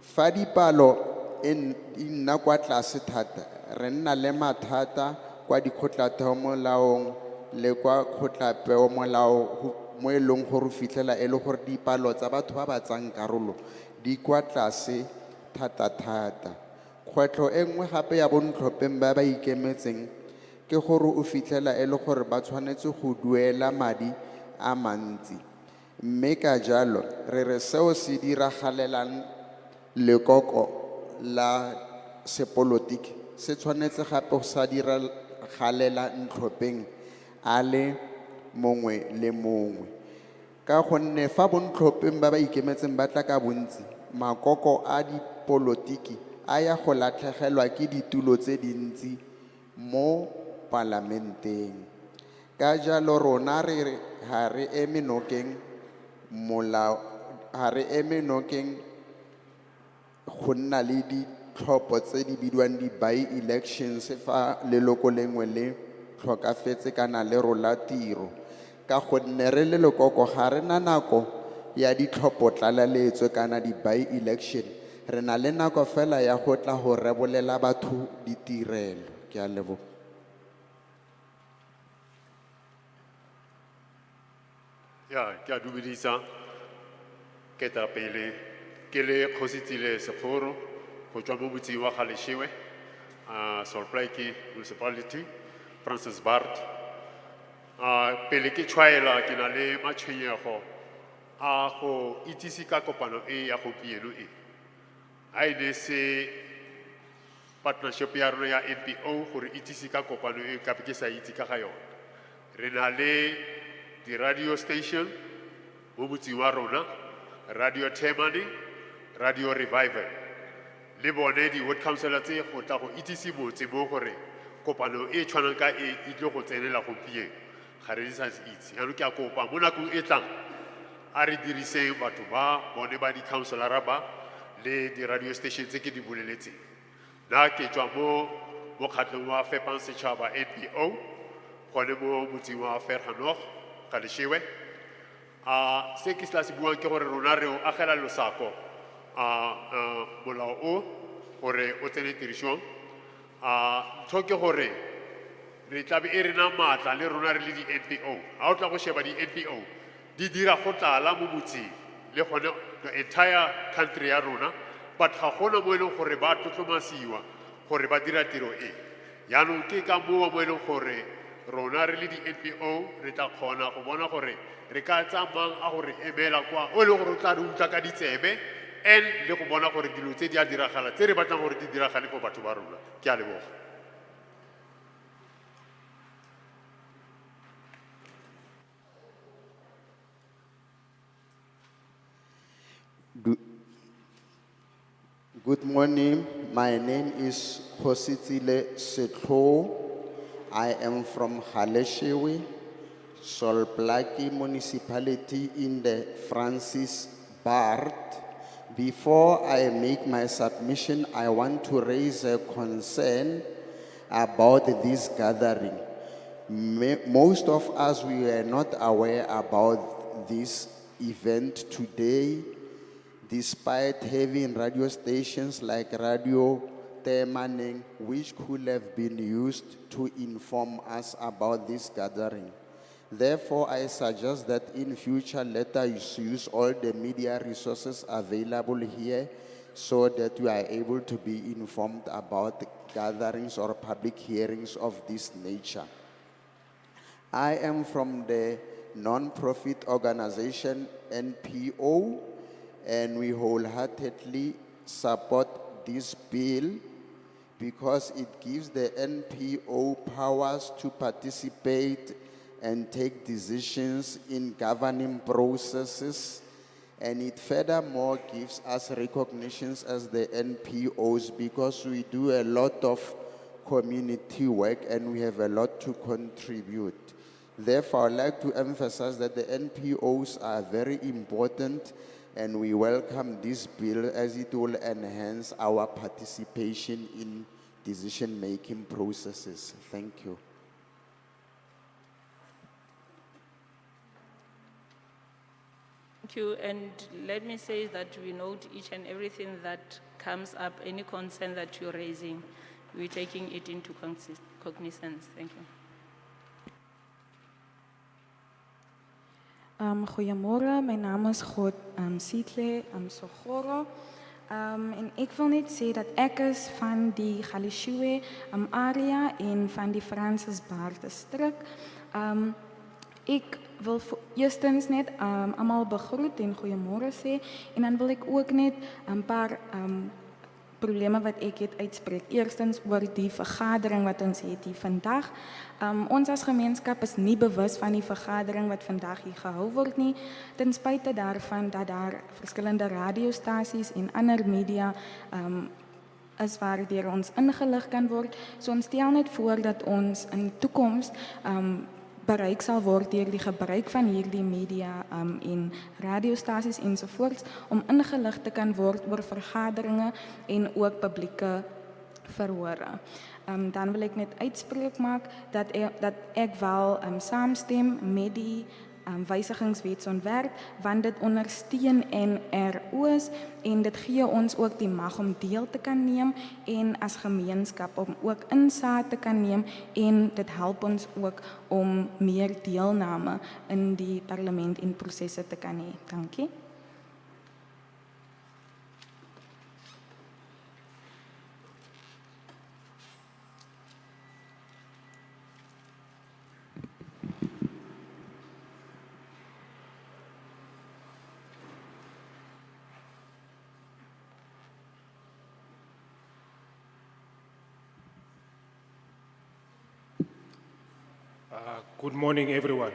fa dipalo e nna kwa tlase thata, re nna le mathata kwa dikgotlatheomolaong le kwa kgotlapeomolao mo e leng gore o fitlhela e le gore dipalo tsa batho ba ba tsang karolo di kwa tlase thata-thata. Kgwetlho e nngwe gape ya bontlhopheng ba ba ikemetseng ke gore o fitlhela e le gore ba tshwanetse go duela madi a mantsi, mme ka jalo re re seo se diragalelang lekoko la sepolotiki se tshwanetse gape go sa diragalela ntlhopheng a le mongwe le mongwe. Ka gonne fa bontlhopheng ba ba ikemetseng ba tla ka bontsi, makoko a dipolotiki a ya go latlhegelwa ke ditulo tse dintsi mo palamenteng. Ka jalo rona ha re eme nokeng go nna le ditlhopho tse di bidiwang di-by-elections fa leloko lengwe le tlhokafetse kana le rola tiro. Ka gonne re le lekoko ga re na nako ya ditlhopho tlaleletso kana di-by-election, re na le nako fela ya go tla go rebolela batho ditirelo. Ke a leboga. Ya, ke a dumedisa ketapele ke le Kgositsile Sekgoro go tswa mo motseng wa Galeshewe, Solplaatje Municipality, Francis Bart. Pele ke tshwaela ke na le matshwenyego a go itsise ka kopano e ya gompieno e. A ile se partnership ya rona ya NPO gore itsise ka kopano e ka ke sa itse ka ga yona. Re na le di radio station mo motseng wa rona, Radio Temane, Radio Revival. Le bone di ward councillor tse go tla go itsise botse mo gore kopano e tshwanang ka e tlo go tsenela gompieno. Ga re sa itse. Ya ke a kopa mo nakong e tlang a re diriseng batho ba bone ba di councillor ba le di radio station tse ke di boleletseng. Na ke tswa mo mokgatlong wa fepang setšhaba NPO gone mo motseng wa Vergenoeg Galeshewe. Se ke se buang ke gore rona re o agela losako molao o gore o tsene tirisong. Ntho ke gore re tlabe e re na maatla le rona re le di NPO. Ha o tla go sheba di NPO di dira go tlala mo motseng le gone the entire country ya rona, but ga gona mo e leng gore ba tlotlomasiwa gore ba dira tiro e. Yaanong ke ka moo mo e leng gore rona re le di NPO re tla kgona go bona gore re ka tsamang a gore emela kwa o le gore o tla re utlwa ka ditsebe le go bona gore dilo tse di a diragala tse re batlang gore di diragale go batho ba rona. Ke a leboga. Good morning. My name is Kgositsile Sekgoro. I am from Galeshewe, Solplaatje Municipality in the Francis Bart. Before I make my submission, I want to raise a concern about this gathering. Most of us, we were not aware about this event today, despite having radio stations like Radio Temane, which could have been used to inform us about this gathering. Therefore, I suggest that in future, let us use all the media resources available here so that we are able to be informed about gatherings or public hearings of this nature. I am from the non-profit organization, NPO, and we wholeheartedly support this bill because it gives the NPO powers to participate and take decisions in governing processes, and it furthermore gives us recognitions as the NPOs because we do a lot of community work and we have a lot to contribute. Therefore, I'd like to emphasize that the NPOs are very important and we welcome this bill as it will enhance our participation in decision-making processes. Thank you. Thank you, and let me say that we note each and everything that comes up, any concern that you're raising, we're taking it into cognizance. Thank you. Goeiemorgen, mijn naam is God Sietle Sogoro. En ik wil net sê dat ek is van die Galeshewe area en van die Francis Bar distrik. Ek wil eerstens net allemaal begroet en goeiemorgen sê en dan wil ek ook net een paar probleme wat ek het uitspreek. Eerstens oor die vergadering wat ons het hier vandag. Ons as gemeenskap is nie bewus van die vergadering wat vandag hier gehou word nie, ten spyte daarvan dat daar verskillende radiostasies en ander media is waardeur ons ingelig kan word. So ons stel net voor dat ons in toekoms bereik sal word deur die gebruik van hierdie media en radiostasies ensovoorts om ingelig te kan word oor vergaderinge en ook publieke verhore. Dan wil ek net uitspreek maak dat ek wel saamstem met die wysigingswetsontwerp want dit ondersteun NRO's en dit gee ons ook die mag om deel te kan neem en as gemeenskap om ook insaag te kan neem en dit help ons ook om meer deelname in die parlement en prosesse te kan hê. Dankie. Good morning, everyone.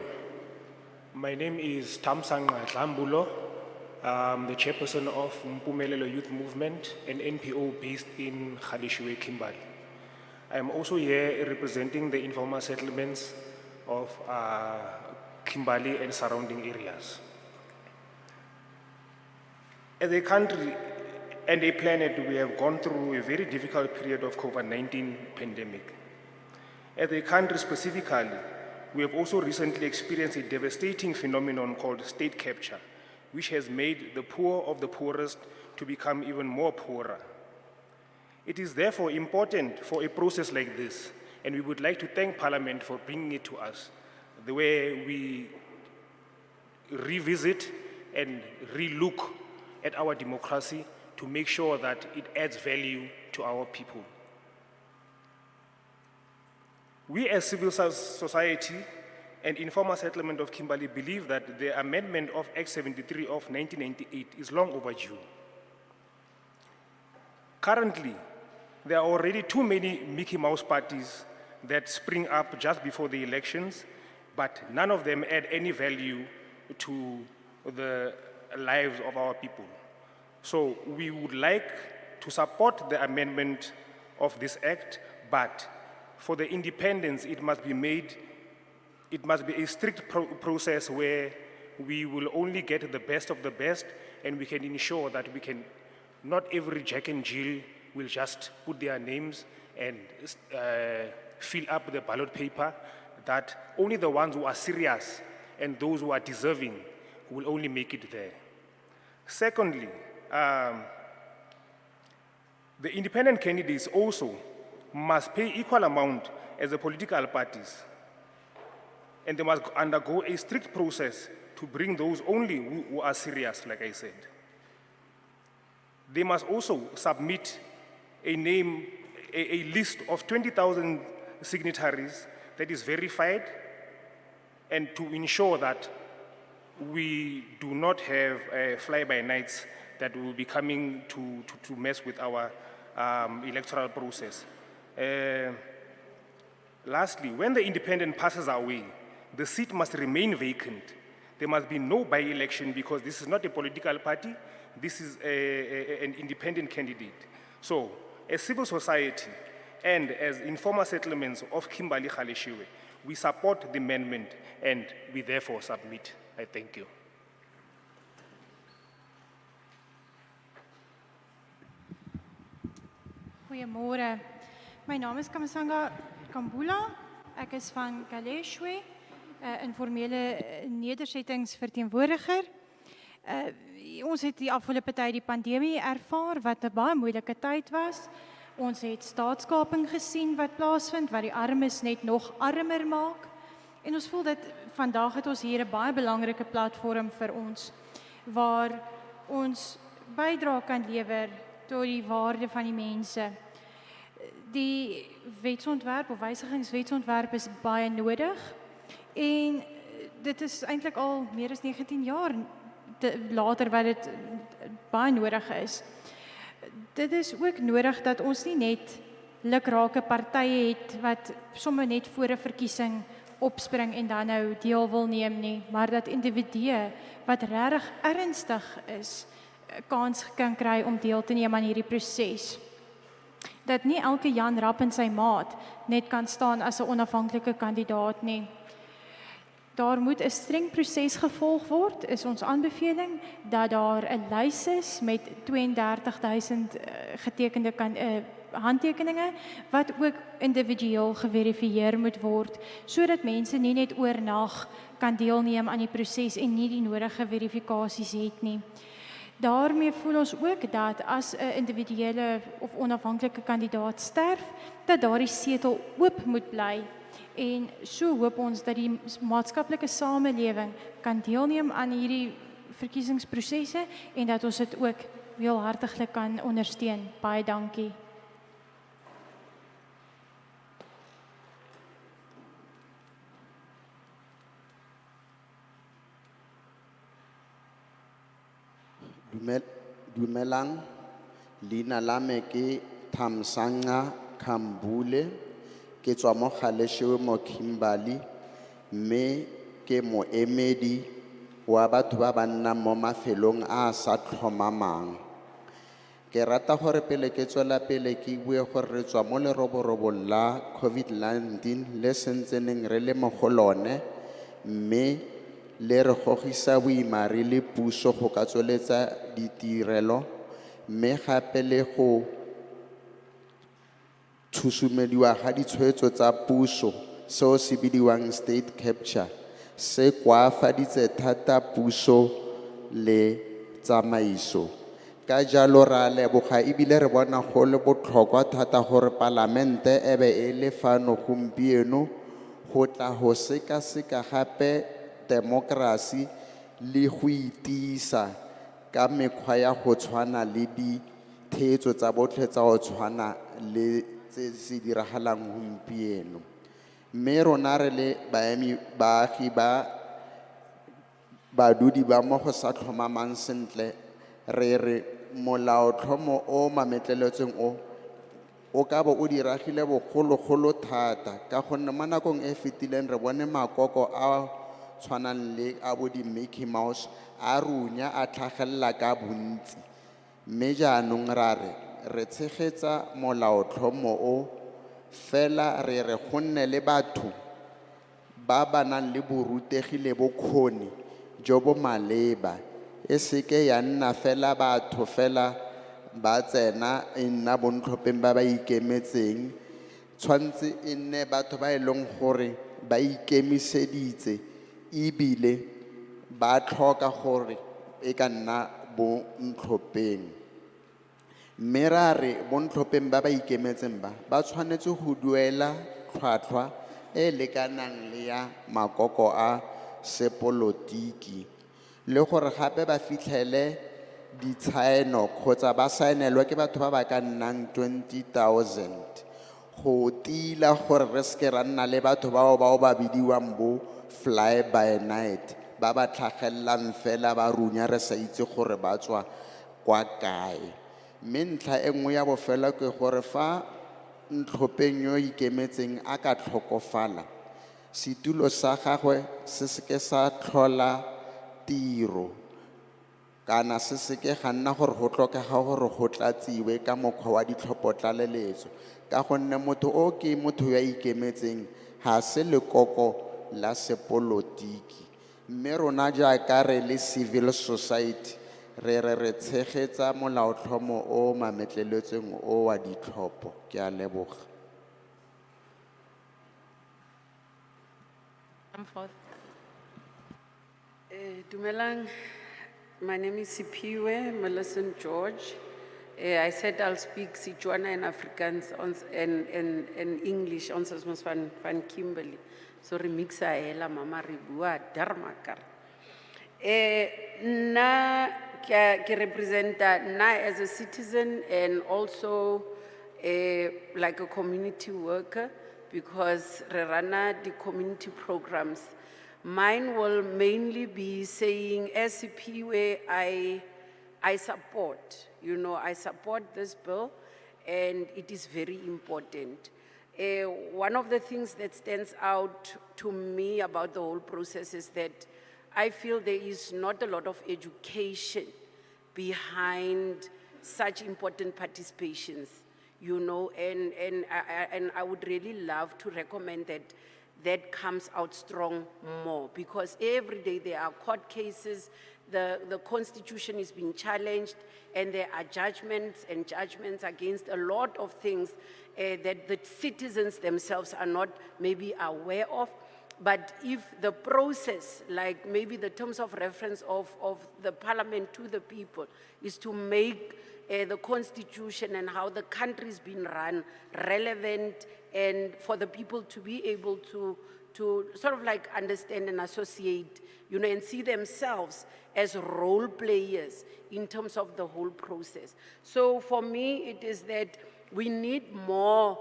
My name is Tamsanga Dlambulo, the chairperson of Mpumalanga Youth Movement, an NPO based in Galeshewe, Kimberly. I am also here representing the informal settlements of Kimberly and surrounding areas. As a country and a planet, we have gone through a very difficult period of COVID-19 pandemic. As a country specifically, we have also recently experienced a devastating phenomenon called state capture, which has made the poor of the poorest to become even more poorer. It is therefore important for a process like this, and we would like to thank Parliament for bringing it to us, the way we revisit and relook at our democracy to make sure that it adds value to our people. We as civil society and informal settlement of Kimberly believe that the amendment of Act 73 of 1998 is long overdue. Currently, there are already too many Mickey Mouse parties that spring up just before the elections, but none of them add any value to the lives of our people. So we would like to support the amendment of this act, but for the independence, it must be a strict process where we will only get the best of the best and we can ensure that not every Jack and Jill will just put their names and fill up the ballot paper, that only the ones who are serious and those who are deserving will only make it there. Secondly, the independent candidates also must pay equal amount as the political parties, and they must undergo a strict process to bring those only who are serious, like I said. They must also submit a list of 20,000 signatories that is verified and to ensure that we do not have fly-by-nights that will be coming to mess with our electoral process. Lastly, when the independent passes away, the seat must remain vacant. There must be no by-election because this is not a political party, this is an independent candidate. So, as civil society and as informal settlements of Kimberly Galeshewe, we support the amendment and we therefore submit. I thank you. Goeiemôre. My naam is Kamsanga Kambula. Ek is van Galeshewe, informele nedersettingsverteenwoordiger. Ons het die afgelope tyd die pandemie ervaar wat 'n baie moeilike tyd was. Ons het staatskaping gesien wat plaasvind wat die armes net nog armer maak. En ons voel dat vandag het ons hier 'n baie belangrike platform vir ons waar ons bydra kan lewer tot die waarde van die mense. Die wetsontwerp of wysigingswetsontwerp is baie nodig en dit is eintlik al meer as 19 jaar later wat dit baie nodig is. Dit is ook nodig dat ons nie net lukrake partye het wat sommer net voor 'n verkiesing opspring en dan nou deel wil neem nie, maar dat individue wat regtig ernstig is, kans kan kry om deel te neem aan hierdie proses. Dat nie elke Jan Rap en sy maat net kan staan as 'n onafhanklike kandidaat nie. Daar moet 'n streng proses gevolg word, is ons aanbeveling, dat daar 'n lys is met 32,000 getekende handtekeninge, wat ook individueel geverifieer moet word, sodat mense nie net oornag kan deelneem aan die proses en nie die nodige verifikasies het nie. Daarmee voel ons ook dat as 'n individuele of onafhanklike kandidaat sterf, dat daardie setel oop moet bly. En so hoop ons dat die maatskaplike samelewing kan deelneem aan hierdie verkiesingsprosesse en dat ons dit ook heel hartiglik kan ondersteun. Baie dankie. Dumelang, leina la me ke Thamsanga Khambule, ke tswa mo Galeshewe mo Kimberly, mme ke moemedi wa batho ba ba nnang mo mafelong a sa tlhomamang. Ke rata gore pele ke tswela pele ke bue gore re tswa mo leroborobong la COVID-19 le sentseneng re le mo go lone, mme le re gogisa boima re le puso go ka tsweletsa ditirelo, mme gape le go thusumediwa ga ditshwetso tsa puso seo se bidiwang state capture se koafaditse thata puso le tsamaiso. Ka jalo ra leboga ebile re bona go le botlhokwa thata gore palamente e be e le fano gompieno go tla go sekaseka gape demokrasi le go itiisa ka mekgwa ya go tshwana le ditheetso tsa botlhe tsa go tshwana le tse se diragalang gompieno. Mme rona re le baagi ba badudi ba mo go sa tlhomamang sentle re re molaotlhomo o mametleletseng o ka bo o diragile bogologolo thata ka gonne mo nakong e fetileng re bone makoko a tshwanang le a bo di Mickey Mouse a runya a tlhagelela ka bontsi, mme jaanong re tshegetsa molaotlhomo o fela re re gonne le batho ba ba nang le borutegi le bokgoni jo bo maleba, e seke ya nna fela batho fela ba tsena e nna bontlhopheng ba ba ikemetseng, tshwantse e nne batho ba e leng gore ba ikemiseditse ebile ba tlhoka gore e ka nna bontlhopheng. Mme ra re bontlhopheng ba ba ikemetseng ba tshwanetse go duela tlhwatlhwa e lekanang le ya makoko a sepolotiki le gore gape ba fitlhele ditshwaeno kgotsa ba saenelwa ke batho ba ba ka nnang 20,000 go tila gore re seke ra nna le batho bao ba bidiwang bo fly by night, ba ba tlhagelelang fela ba runya re sa itse gore ba tswa kwa kae. Mme ntlha e nngwe ya bofelo ke gore fa ntlhopheng yo ikemetseng a ka tlhokofala, setulo sa gagwe se seke sa tlhola tiro kana se seke ga nna gore go tlhokega gore go tlatsiwe ka mokgwa wa ditlhophotlaleletso, ka gonne motho o ke motho ya ikemetseng ga se lekoko la sepolotiki. Mme rona jaaka re le civil society re tshegetsa molaotlhomo o mametleletseng o wa ditlhopho. Ke a leboga. Dumelang, my name is Sipiwe Millicent George. I said I'll speak Setswana and Afrikaans and English on Sosmos van Kimberly. So remixa ela mama ribua dharmakar. Na ke representa na as a citizen and also like a community worker because re rana the community programs. Mine will mainly be saying SCP where I support, I support this bill and it is very important. One of the things that stands out to me about the whole process is that I feel there is not a lot of education behind such important participations, and I would really love to recommend that comes out strong more because every day there are court cases, the constitution is being challenged and there are judgments against a lot of things that the citizens themselves are not maybe aware of. But if the process, like maybe the terms of reference of the parliament to the people, is to make the constitution and how the country is being run relevant and for the people to be able to sort of like understand and associate, and see themselves as role players in terms of the whole process. So for me, it is that we need more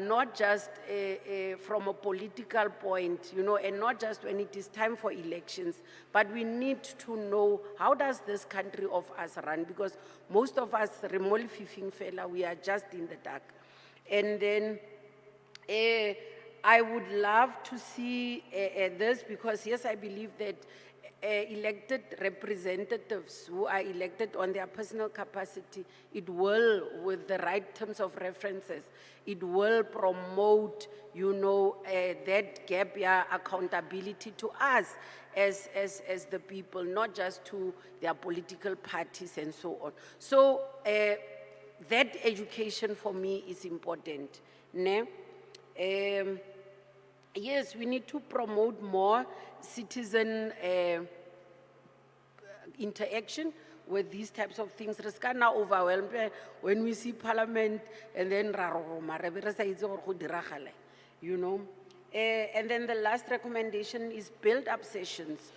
not just from a political point, and not just when it is time for elections, but we need to know how does this country of us run, because most of us, we are just in the dark. And then I would love to see this because yes, I believe that elected representatives who are elected on their personal capacity, it will, with the right terms of references, it will promote, that gap, accountability to us as the people, not just to their political parties and so on. So that education for me is important. Yes, we need to promote more citizen interaction with these types of things. Risk now overwhelmed when we see parliament and then and then the last recommendation is build up sessions,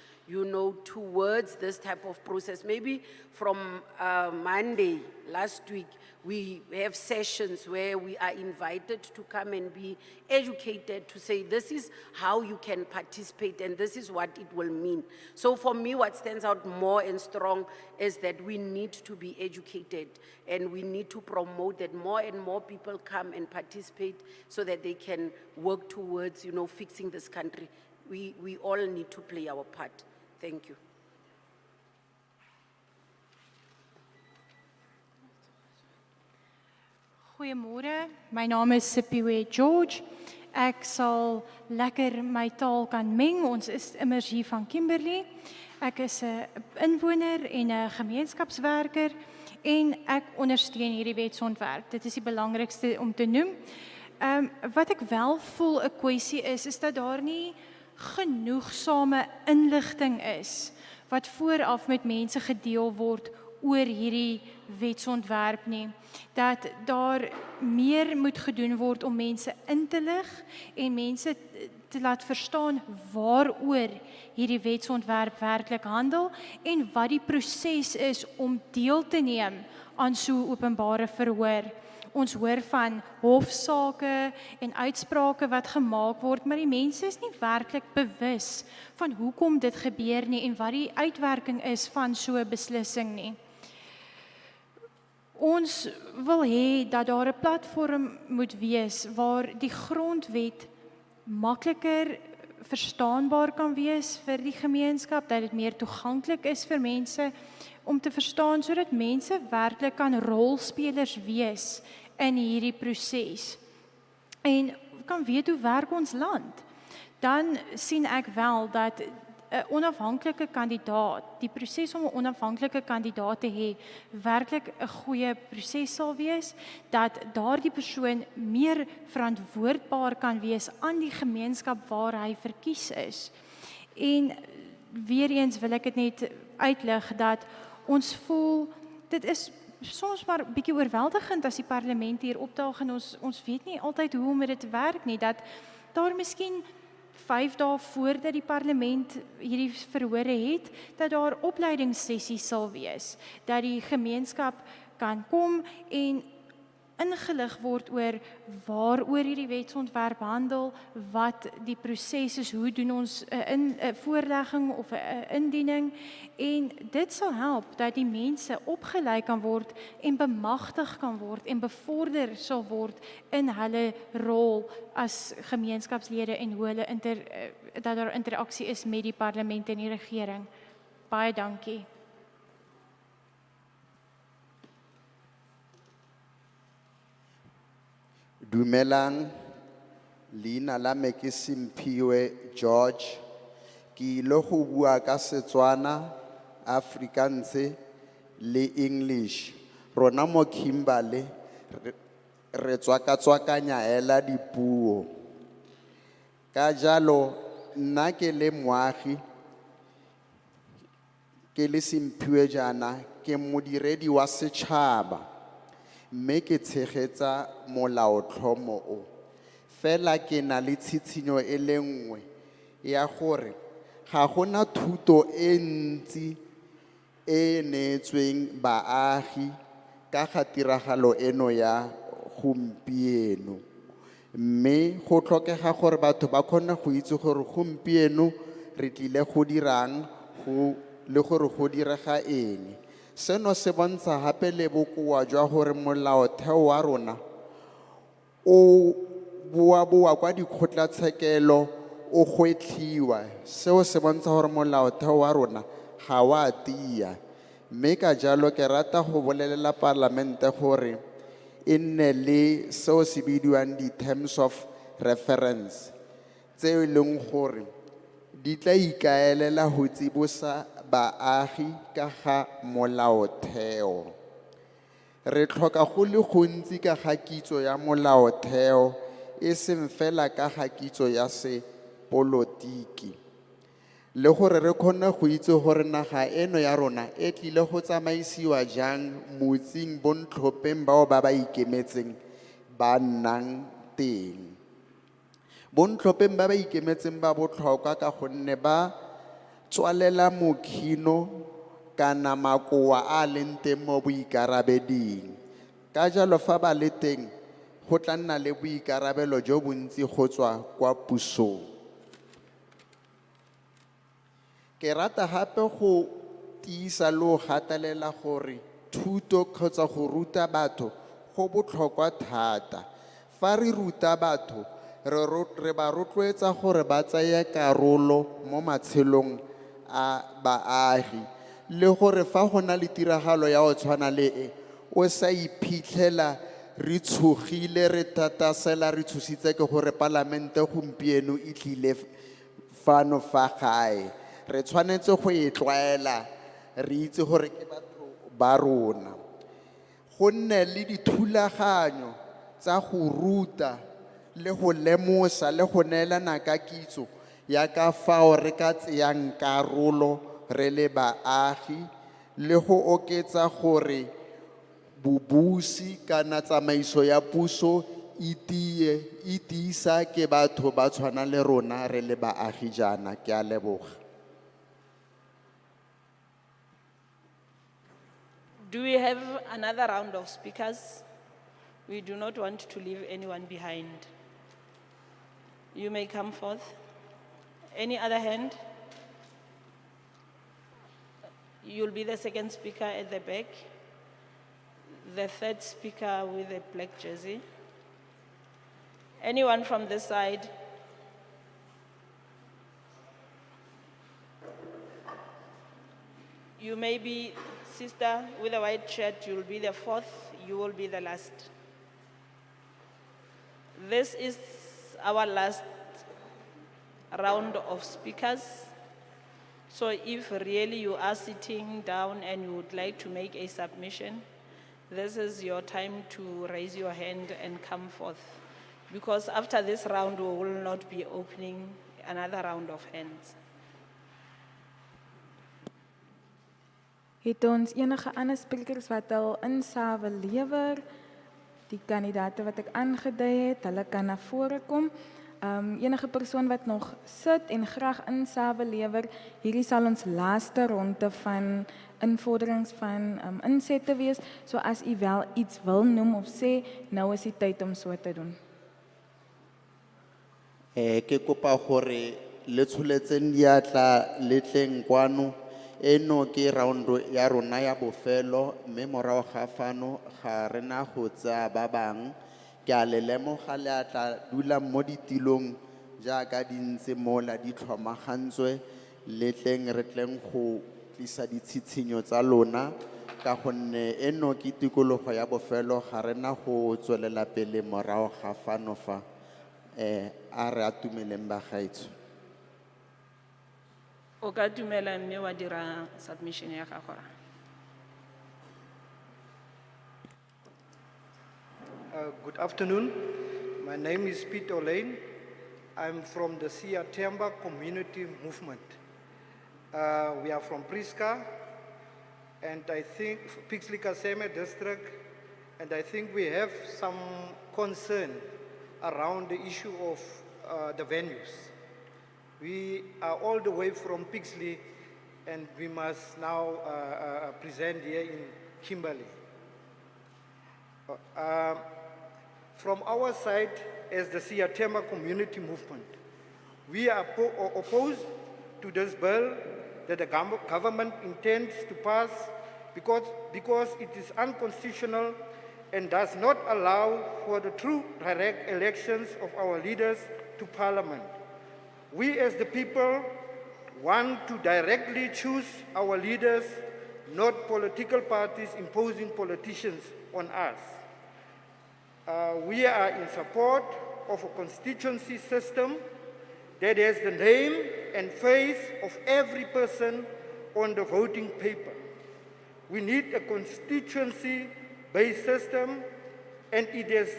towards this type of process. Maybe from Monday last week, we have sessions where we are invited to come and be educated to say, this is how you can participate and this is what it will mean. So for me, what stands out more and strong is that we need to be educated and we need to promote that more and more people come and participate so that they can work towards, fixing this country. We all need to play our part. Thank you. Goeiemôre, my naam is Sipiwe George. Ek sal lekker my taal kan meng. Ons is immers hier van Kimberly. Ek is 'n inwoner en 'n gemeenskapswerker en ek ondersteun hierdie wetsontwerp. Dit is die belangrikste om te noem. Wat ek wel voel 'n kwessie is dat daar nie genoegsame inligting is wat vooraf met mense gedeel word oor hierdie wetsontwerp nie. Dat daar meer moet gedoen word om mense in te lig en mense te laat verstaan waaroor hierdie wetsontwerp werklik handel en wat die proses is om deel te neem aan so openbare verhoor. Ons hoor van hofsaake en uitsprake wat gemaak word, maar die mense is nie werklik bewus van hoekom dit gebeur nie en wat die uitwerking is van so 'n beslissing nie. Ons wil hê dat daar 'n platform moet wees waar die grondwet makliker verstaanbaar kan wees vir die gemeenskap, dat dit meer toeganklik is vir mense om te verstaan, sodat mense werklik kan rolspelers wees in hierdie proses en kan weet hoe werk ons land. Dan sien ek wel dat 'n onafhanklike kandidaat, die proses om 'n onafhanklike kandidaat te hê, werklik 'n goeie proses sal wees, dat daardie persoon meer verantwoordbaar kan wees aan die gemeenskap waar hy verkies is. En weer eens wil ek dit net uitlig dat ons voel, dit is soms maar 'n bietjie oorweldigend as die parlement hier opdaag en ons weet nie altyd hoe om dit werk nie, dat daar miskien 5 dae voordat die parlement hierdie verhore het, dat daar opleidingssessies sal wees, dat die gemeenskap kan kom en ingelig word oor waaroor hierdie wetsontwerp handel, wat die proses is, hoe doen ons 'n voorlegging of 'n indiening, en dit sal help dat die mense opgelei kan word en bemagtig kan word en bevorder sal word in hulle rol as gemeenskapslede en hoe hulle dat daar interaksie is met die parlement en die regering. Baie dankie. Dumelang, leina la me ke Simphiwe George, ke ile go bua ka Setswana, Afrikaans le English. Rona mo Kimberly re tswaka-tswakanya hela dipuo. Ka jalo, nna ke le moagi, ke le Simphiwe jaana, ke modiredi wa setšhaba. Mme ke tshegetsa molaotlhomo o. Fela ke na le tshitshinyo e le nngwe ya gore ga gona thuto e ntsi e neetsweng baagi ka ga tiragalo eno ya gompieno. Mme go tlhokega gore batho ba kgone go itse gore gompieno re tlile go dirang le gore go direga eng. Seno se bontsha gape le bokoa jwa gore molaotheo wa rona o boa kwa dikgotlatshekelo o gwetlhiwa. Seo se bontsha gore molaotheo wa rona ga wa tia. Mme ka jalo ke rata go bolelela parlamente gore e nne le seo se bidiwang di-terms of reference tseo e leng gore di tla ikaelela go tsibosa baagi ka ga molaotheo. Re tlhoka go le gontsi ka ga kitso ya molaotheo, e seng fela ka ga kitso ya sepolotiki, le gore re kgone go itse gore naga eno ya rona e tlile go tsamaisiwa jang motsing bontlhopheng bao ba ba ikemetseng ba nnang teng. Bontlhopheng ba ba ikemetseng ba botlhokwa ka gonne ba tswalela mokhino kana makoa a leng teng mo boikarabeding. Ka jalo fa ba le teng go tla nna le boikarabelo jo bontsi go tswa kwa pusong. Ke rata gape go tiisa le go gatelela gore thuto kgotsa go ruta batho go botlhokwa thata. Fa re ruta batho re ba rotloetsa gore ba tsaya karolo mo matshelong a baagi, le gore fa go na le tiragalo ya go tshwana le e, o sa iphitlhela re tshogile, re tatasela, re tshositse ke gore parlamente gompieno e tlile fano fa gae. Re tshwanetse go e tlwaela, re itse gore ke batho ba rona. Go nne le dithulaganyo tsa go ruta le go lemosa le go neelana ka kitso ya ka fao re ka tseyang karolo re le baagi, le go oketsa gore bobusi kana tsamaiso ya puso e tiisa ke batho ba tshwana le rona re le baagi jaana. Ke a leboga. Do we have another round of speakers? We do not want to leave anyone behind. You may come forth. Any other hand? You'll be the second speaker at the back. The third speaker with a black jersey. Anyone from this side? You may be, sister, with a white shirt, you'll be the fourth, you will be the last. This is our last round of speakers. So if really you are sitting down and you would like to make a submission, this is your time to raise your hand and come forth. Because after this round, we will not be opening another round of hands. Het ons enige ander sprekers wat al insa wil lewer? Die kandidaate wat ek aangedui het, hulle kan na vore kom. Enige persoon wat nog sit en graag insa wil lewer, hierdie sal ons laaste ronde van invorderings van insette wees. So as u wel iets wil noem of sê, nou is die tyd om so te doen. Ke kopa gore le tsholetseng diatla le tleng kwano. Eno ke raundo ya rona ya bofelo, mme morago ga fano ga rena go tsa ba bang. Ke a le lemoga le atla dula mo ditilong jaaka di ntse mola di tlhomagantswe, le tleng re tleng go tlisa ditshitshinyo tsa lona ka gonne eno ke tikologo ya bofelo, ga rena go tswelela pele morago ga fano fa a re atumeleng bagaetsho. O ka dumela mme wa dira submission ya gago. Good afternoon. My name is Peter Lane. I'm from the Siyathemba Community Movement. We are from Priska, and I think Pixley-Kaseme district, and I think we have some concern around the issue of the venues. We are all the way from Pixley, and we must now present here in Kimberly. From our side, as the Siyathemba Community Movement, we are opposed to this bill that the government intends to pass because it is unconstitutional and does not allow for the true direct elections of our leaders to Parliament. We as the people want to directly choose our leaders, not political parties imposing politicians on us. We are in support of a constituency system that has the name and face of every person on the voting paper. We need a constituency-based system, and it has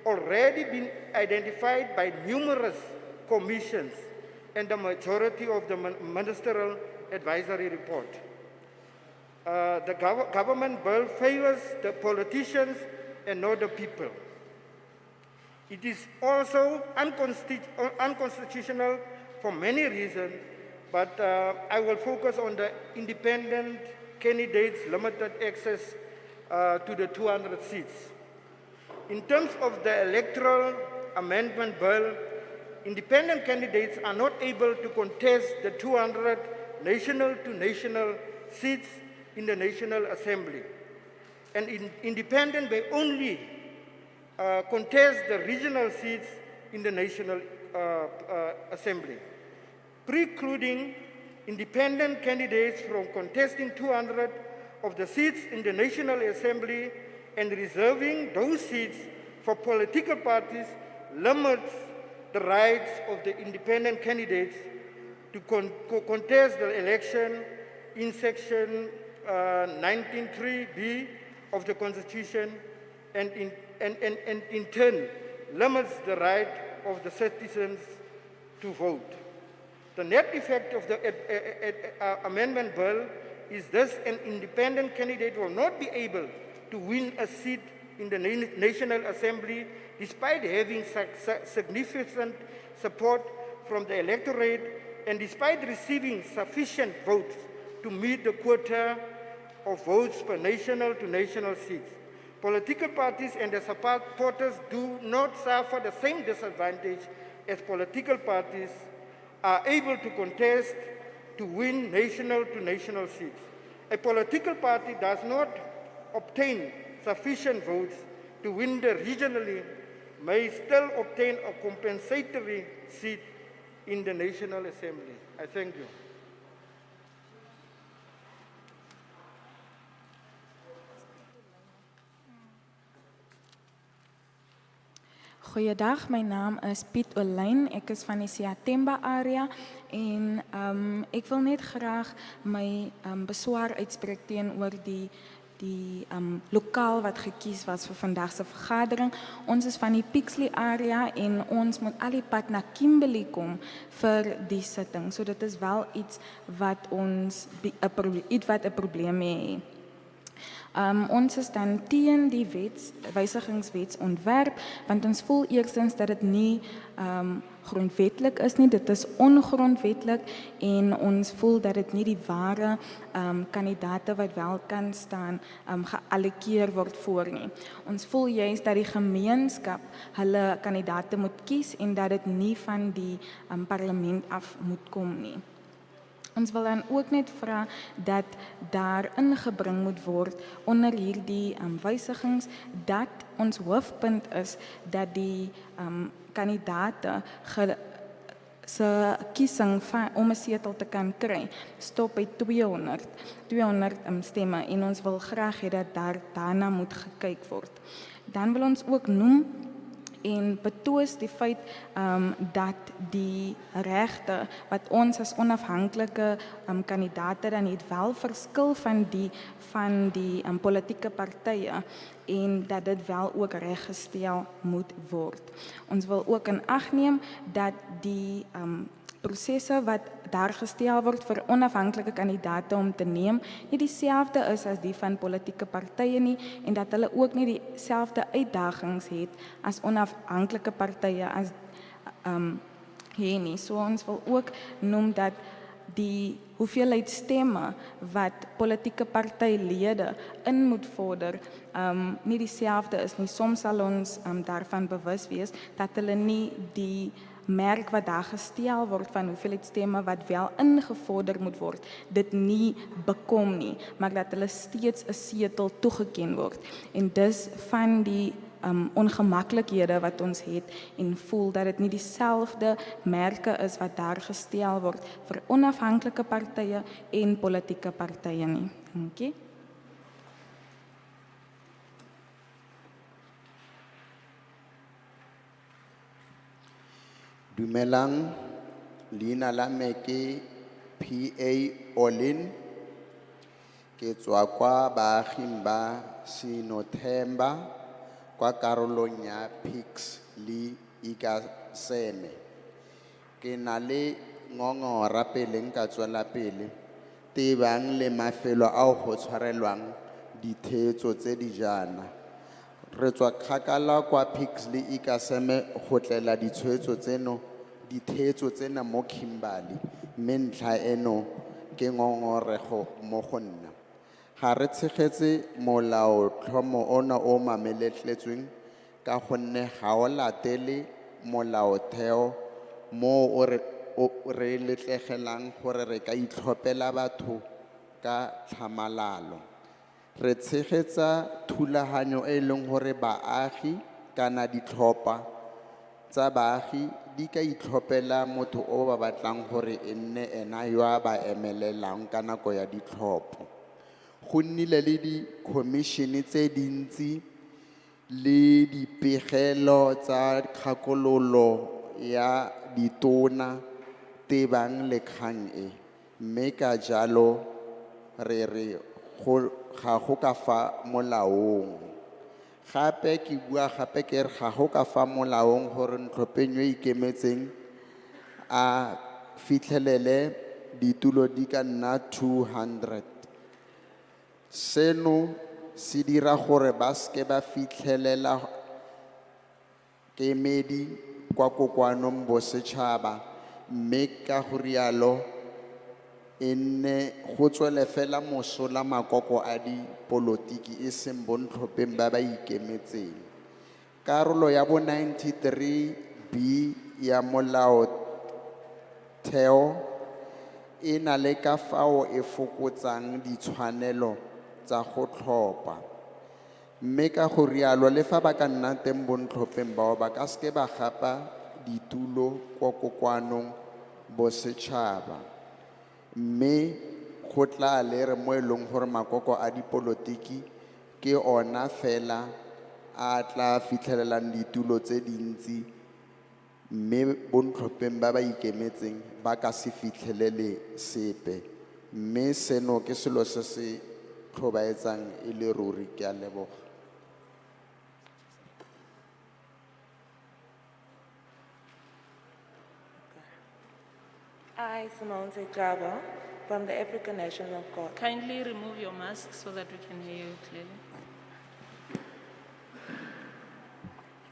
already been identified by numerous commissions and the majority of the ministerial advisory report. The government bill favors the politicians and not the people. It is also unconstitutional for many reasons, but I will focus on the independent candidates' limited access to the 200 seats. In terms of the Electoral Amendment Bill, independent candidates are not able to contest the 200 national-to-national seats in the National Assembly. And independent may only contest the regional seats in the National Assembly, precluding independent candidates from contesting 200 of the seats in the National Assembly and reserving those seats for political parties limits the rights of the independent candidates to contest the election in section 19(3)(b) of the Constitution, and in turn limits the right of the citizens to vote. The net effect of the amendment bill is thus an independent candidate will not be able to win a seat in the National Assembly despite having significant support from the electorate and despite receiving sufficient votes to meet the quota of votes per national to national seats. Political parties and their supporters do not suffer the same disadvantage as political parties are able to contest to win national to national seats. A political party does not obtain sufficient votes to win the regionally, may still obtain a compensatory seat in the National Assembly. I thank you. Goeiedag, my naam is Piet Olyn, ek is van die Siatemba area en ek wil net graag my beswaar uitspreek teenoor die lokaal wat gekies was vir vandag se vergadering. Ons is van die Pixley area en ons moet al die pad na Kimberly kom vir die sitting. So dit is wel iets wat ons 'n probleem mee het. Ons is dan teen die wysigingswetsontwerp, want ons voel eerstens dat dit nie grondwetlik is nie, dit is ongrondwetlik en ons voel dat dit nie die ware kandidate wat wel kan staan geallokeer word voor nie. Ons voel juist dat die gemeenskap hulle kandidate moet kies en dat dit nie van die parlement af moet kom nie. Ons wil dan ook net vra dat daar ingebring moet word onder hierdie wysigings dat ons hoofpunt is dat die kandidate se kiesing om 'n setel te kan kry stop by 200 stemme en ons wil graag hê dat daarna moet gekyk word. Dan wil ons ook noem en betoos die feit dat die regte wat ons as onafhanklike kandidate dan het wel verskil van die politieke partye en dat dit wel ook reggestel moet word. Ons wil ook in ag neem dat die prosesse wat daar gestel word vir onafhanklike kandidate om te neem, nie dieselfde is as die van politieke partye nie en dat hulle ook nie dieselfde uitdagings het as onafhanklike partye as hier nie. So ons wil ook noem dat die hoeveelheid stemme wat politieke partylede in moet vorder nie dieselfde is nie. Soms sal ons daarvan bewus wees dat hulle nie die merk wat daar gestel word van hoeveelheid stemme wat wel ingevorder moet word, dit nie bekom nie, maar dat hulle steeds 'n setel toegeken word. En dis van die ongemaklikhede wat ons het en voel dat dit nie dieselfde merke is wat daar gestel word vir onafhanklike partye en politieke partye nie. Dankie. Dumelang, leina la me ke P.A. Olin, ke tswa kwa baaging ba Sinothemba, kwa karolong ya Pixley Ikaseme. Ke na le ngongora pele nka tswela pele, tebang le mafelo ao go tshwarelwang ditheetso tse di jaana. Re tswa kgakala kwa Pixley Ikaseme go tlela ditheetso tsena mo Kimberly, mme ntlha eno ke ngongorego mo go nna. Ga re tshegetse molaotlhomo ona o mameletletsweng ka gonne ga o latele molaotheo mo re letlegelang gore re ka itlhophela batho ka tlhamalalo. Re tshegetsa thulaganyo e leng gore baagi kana ditlhopha tsa baagi di ka itlhophela motho o ba batlang gore e nne ena yo a ba emelelang ka nako ya ditlhopho. Go nnile le di-commission tse dintsi le dipegelo tsa kgakololo ya ditona tebang le kgang e, mme ka jalo re re ga go ka fa molaong. Gape ke bua gape ke re ga go ka fa molaong gore ntlhopheng yo ikemetseng a fitlhelele ditulo di ka nna 200. Seno se dira gore ba seke ba fitlhelela kemedi kwa kokwanong bosetšhaba, mme ka go rialo e nne go tswele fela mosola makoko a dipolotiki e seng bontlhopheng ba ba ikemetseng. Karolo ya bo 93B ya molaotheo e na le ka fao e fokotsang ditshwanelo tsa go tlhopha. Mme ka go rialo le fa ba ka nna teng bontlhopheng bao ba ka seke ba gapa ditulo ko kokwanong bosetšhaba. Mme go tla le re mo e leng gore makoko a dipolotiki ke ona fela a tla fitlhelelang ditulo tse dintsi, mme bontlhopheng ba ba ikemetseng ba ka se fitlhelele sepe. Mme seno ke selo se se tlhobaetsang e le ruri. Ke a leboga. I, Simone Java, from the African National Congress. Kindly remove your mask so that we can hear you clearly.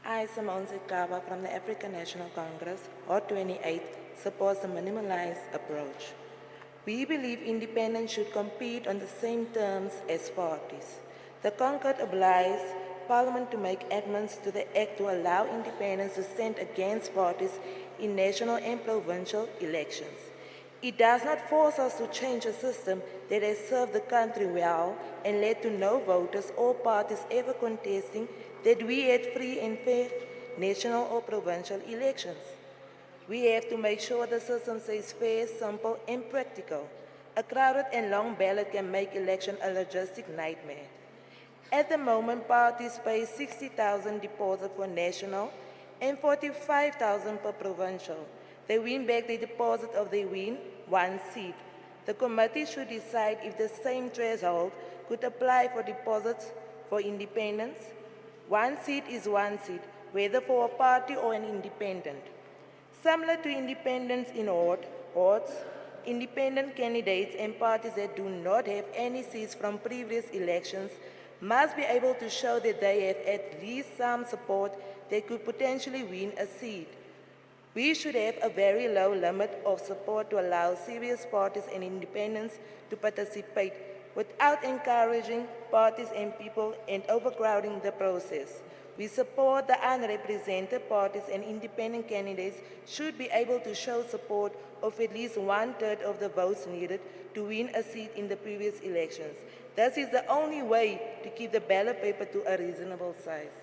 I, Simone Java, from the African National Congress, Hot 28, supports the minimalized approach. We believe independents should compete on the same terms as parties. The Concord obliges Parliament to make amendments to the Act to allow independents to stand against parties in national and provincial elections. It does not force us to change a system that has served the country well and led to no voters or parties ever contesting that we had free and fair national or provincial elections. We have to make sure the system stays fair, simple, and practical. A crowded and long ballot can make election a logistic nightmare. At the moment, parties pay 60,000 deposit for national and 45,000 per provincial. They win back the deposit of they win one seat. The committee should decide if the same threshold could apply for deposits for independents. One seat is one seat, whether for a party or an independent. Similar to independents in wards, independent candidates and parties that do not have any seats from previous elections must be able to show that they have at least some support that could potentially win a seat. We should have a very low limit of support to allow serious parties and independents to participate without encouraging parties and people and overcrowding the process. We support the unrepresented parties and independent candidates should be able to show support of at least 1/3 of the votes needed to win a seat in the previous elections. This is the only way to keep the ballot paper to a reasonable size.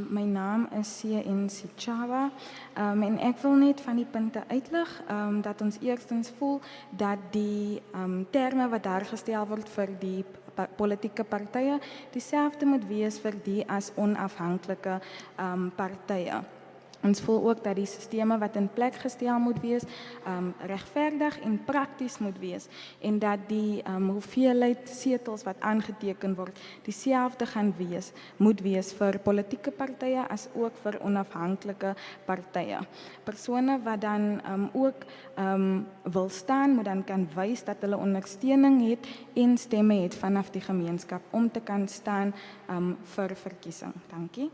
My naam is C.N. Sichava en ek wil net van die punte uitlig dat ons eerstens voel dat die terme wat daar gestel word vir die politieke partye dieselfde moet wees vir die as onafhanklike partye. Ons voel ook dat die sisteme wat in plek gestel moet wees, regverdig en prakties moet wees en dat die hoeveelheid setels wat aangeteken word, dieselfde gaan wees, moet wees vir politieke partye as ook vir onafhanklike partye. Persone wat dan ook wil staan, moet dan kan wys dat hulle ondersteuning het en stemme het vanaf die gemeenskap om te kan staan vir verkiesing. Dankie.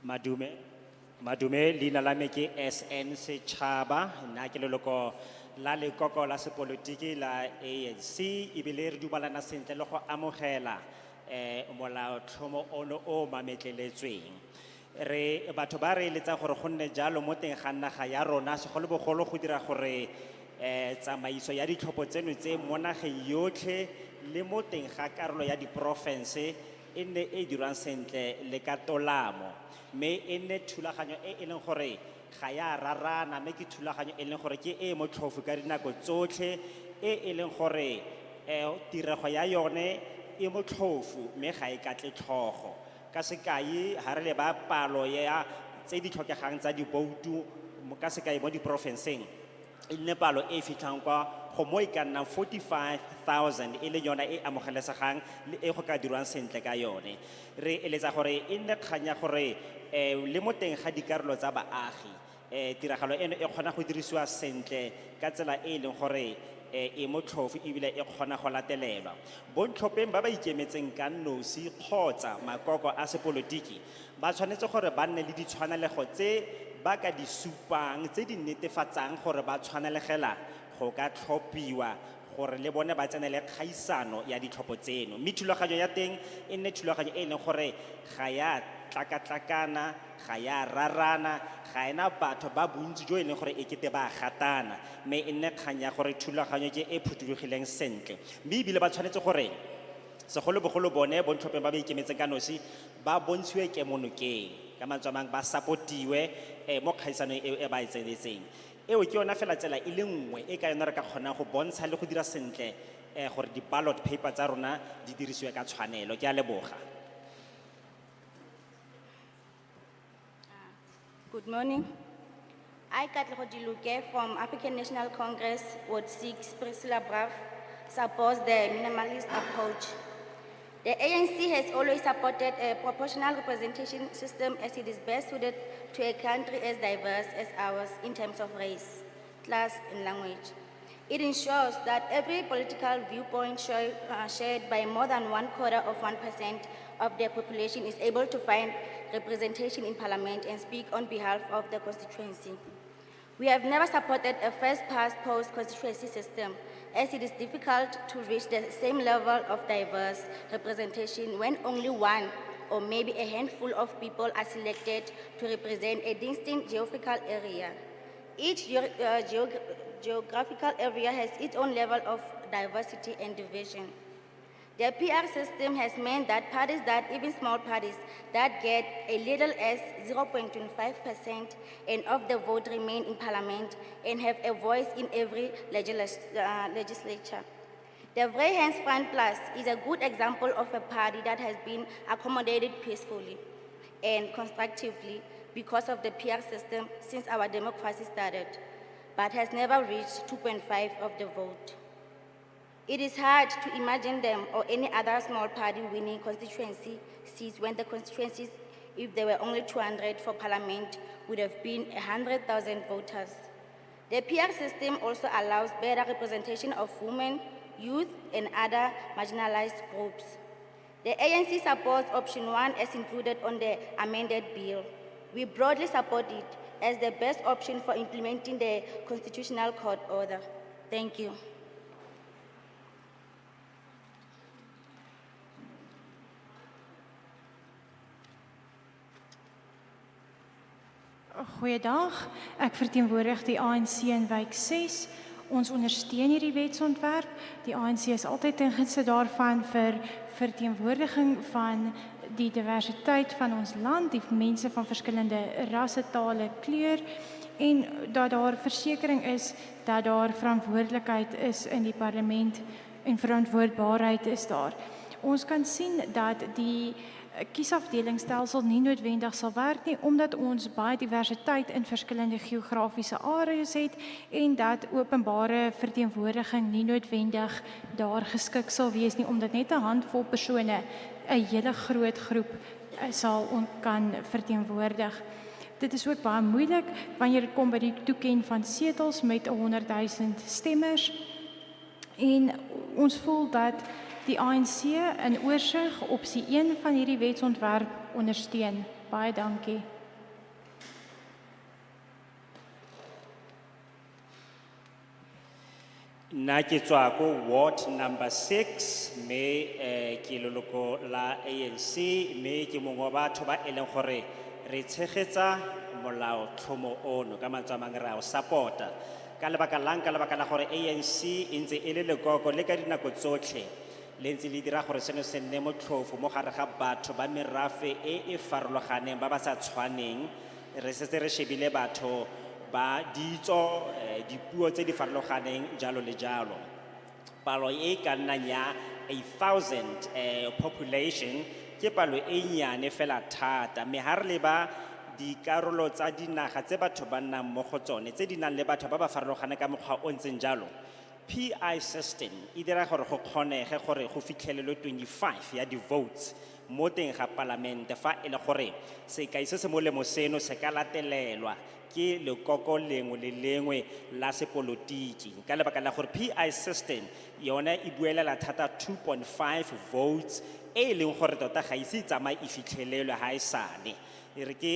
Madume, leina la me ke SN Setšhaba, nna ke leloko la lekoko la sepolotiki la ANC, ebile re dumalana sentle le go amogela molaotlhomo ono o mametleletsweng. Batho ba re eletsa gore go nne jalo mo teng ga naga ya rona segolobogolo go dira gore tsamaiso ya ditlhopho tseno tse mo nageng yotlhe le mo teng ga karolo ya diporofense e nne e dirwang sentle le ka tolamo. Me e nne thulaganyo e leng gore ga ya rarana, mme ke thulaganyo e leng gore ke e motlhofu ka dinako tsotlhe, e leng gore tirego ya yone e motlhofu mme ga e katle tlhogo. Ka sekai ha re le ba palo ya tse di tlhokegang tsa diboutu ka sekai mo diporofenseng e nne palo e fitlhang kwa go mo e ka nnang 45,000 e le yona e amogelesegang le e go ka dirwang sentle ka yone. Re eletsa gore e nne kganya gore le mo teng ga dikarolo tsa baagi tiragalo eno e kgona go dirisiwa sentle ka tsela e leng gore e motlhofu ebile e kgona go latelelwa. Bontlhopheng ba ba ikemetseng ka nosi kgotsa makoko a sepolotiki ba tshwanetse gore ba nne le ditshwanelego tse ba ka di supang tse di netefatsang gore ba tshwanelegela go ka tlhophiwa gore le bone ba tsenele kgaisano ya ditlhopho tseno. Mme thulaganyo ya teng e nne thulaganyo e leng gore ga ya tlakatlakana, ga ya rarana, ga ena batho ba bontsi jo e leng gore e kete ba gatana, mme e nne kgang ya gore thulaganyo ke e phuthulogileng sentle. Mme ebile ba tshwanetse gore segolobogolo bone bontlhopheng ba ba ikemetseng ka nosi ba bontshiwe kemonokeng, ka mantswe a mangwe ba supportiwe mo kgaisanong eo e ba e tsenetseng. Eo ke yona fela tsela e le nngwe e ka yona re ka kgonang go bontsha le go dira sentle gore di-ballot paper tsa rona di dirisiwe ka tshwanelo. Ke a leboga. Good morning. I, Katlego Diluke from African National Congress, Ward 6, Priscilla Brav, supports the minimalist approach. The ANC has always supported a proportional representation system as it is best suited to a country as diverse as ours in terms of race, class, and language. It ensures that every political viewpoint shared by more than 1/4% of the population is able to find representation in Parliament and speak on behalf of the constituency. We have never supported a first-past-post constituency system, as it is difficult to reach the same level of diverse representation when only one or maybe a handful of people are selected to represent a distinct geographical area. Each geographical area has its own level of diversity and division. The PR system has meant that parties, that even small parties, that get a little as 0.25% and of the vote remain in Parliament and have a voice in every legislature. The Vrij Hands Front Plus is a good example of a party that has been accommodated peacefully and constructively because of the PR system since our democracy started, but has never reached 2.5% of the vote. It is hard to imagine them or any other small party winning constituency seats when the constituencies, if there were only 200 for Parliament, would have been 100,000 voters. The PR system also allows better representation of women, youth, and other marginalized groups. The ANC supports option 1 as included on the amended bill. We broadly support it as the best option for implementing the constitutional court order. Thank you. Goeiedag, ek verteenwoordig die ANC in wijk 6. Ons ondersteun hierdie wetsontwerp. Die ANC is altyd ten gunste daarvan vir verteenwoordiging van die diversiteit van ons land, die mense van verskillende rasse, tale, kleur, en dat daar versekering is dat daar verantwoordelikheid is in die parlement en verantwoordbaarheid is daar. Ons kan sien dat die kiesafdelingsstelsel nie noodwendig sal werk nie, omdat ons baie diversiteit in verskillende geografiese areas het en dat openbare verteenwoordiging nie noodwendig daar geskik sal wees nie, omdat net 'n handvol persone 'n hele groot groep sal kan verteenwoordig. Dit is ook baie moeilik wanneer dit kom by die toeken van setels met 100,000 stemmers. En ons voel dat die ANC in oorsig opsie 1 van hierdie wetsontwerp ondersteun. Baie dankie. Nna ke tswa ko ward number 6, mme ke leloko la ANC, mme ke mongwe wa batho ba e leng gore re tshegetsa molaotlhomo ono, ka mantswe a mangwe re a o support-a. Ka lebaka la gore ANC e ntse e le lekoko le ka dinako tsotlhe le ntse le dira gore seno se nne motlhofo mo gare ga batho ba merafe e farologaneng ba ba sa tshwaneng. Re setse re shebile batho ba ditso, dipuo tse di farologaneng, jalo le jalo. Palo e ka nnang ya 1,000 population ke palo e nyane fela thata, mme ha re leba dikarolo tsa dinaga tse batho ba nnang mo go tsone tse di nang le batho ba ba farologaneng ka mokgwa o ntseng jalo, PI system e dira gore go kgonege gore go fitlhelelwe 25 ya di-votes mo teng ga palamente fa e le gore sekai se se molemo seno se ka latelelwa ke lekoko lengwe le lengwe la sepolotiki ka lebaka la gore PI system yona e buelela thata 2.5 votes e leng gore tota ga ise tsamaye e fitlhelelwe ha e sale re ke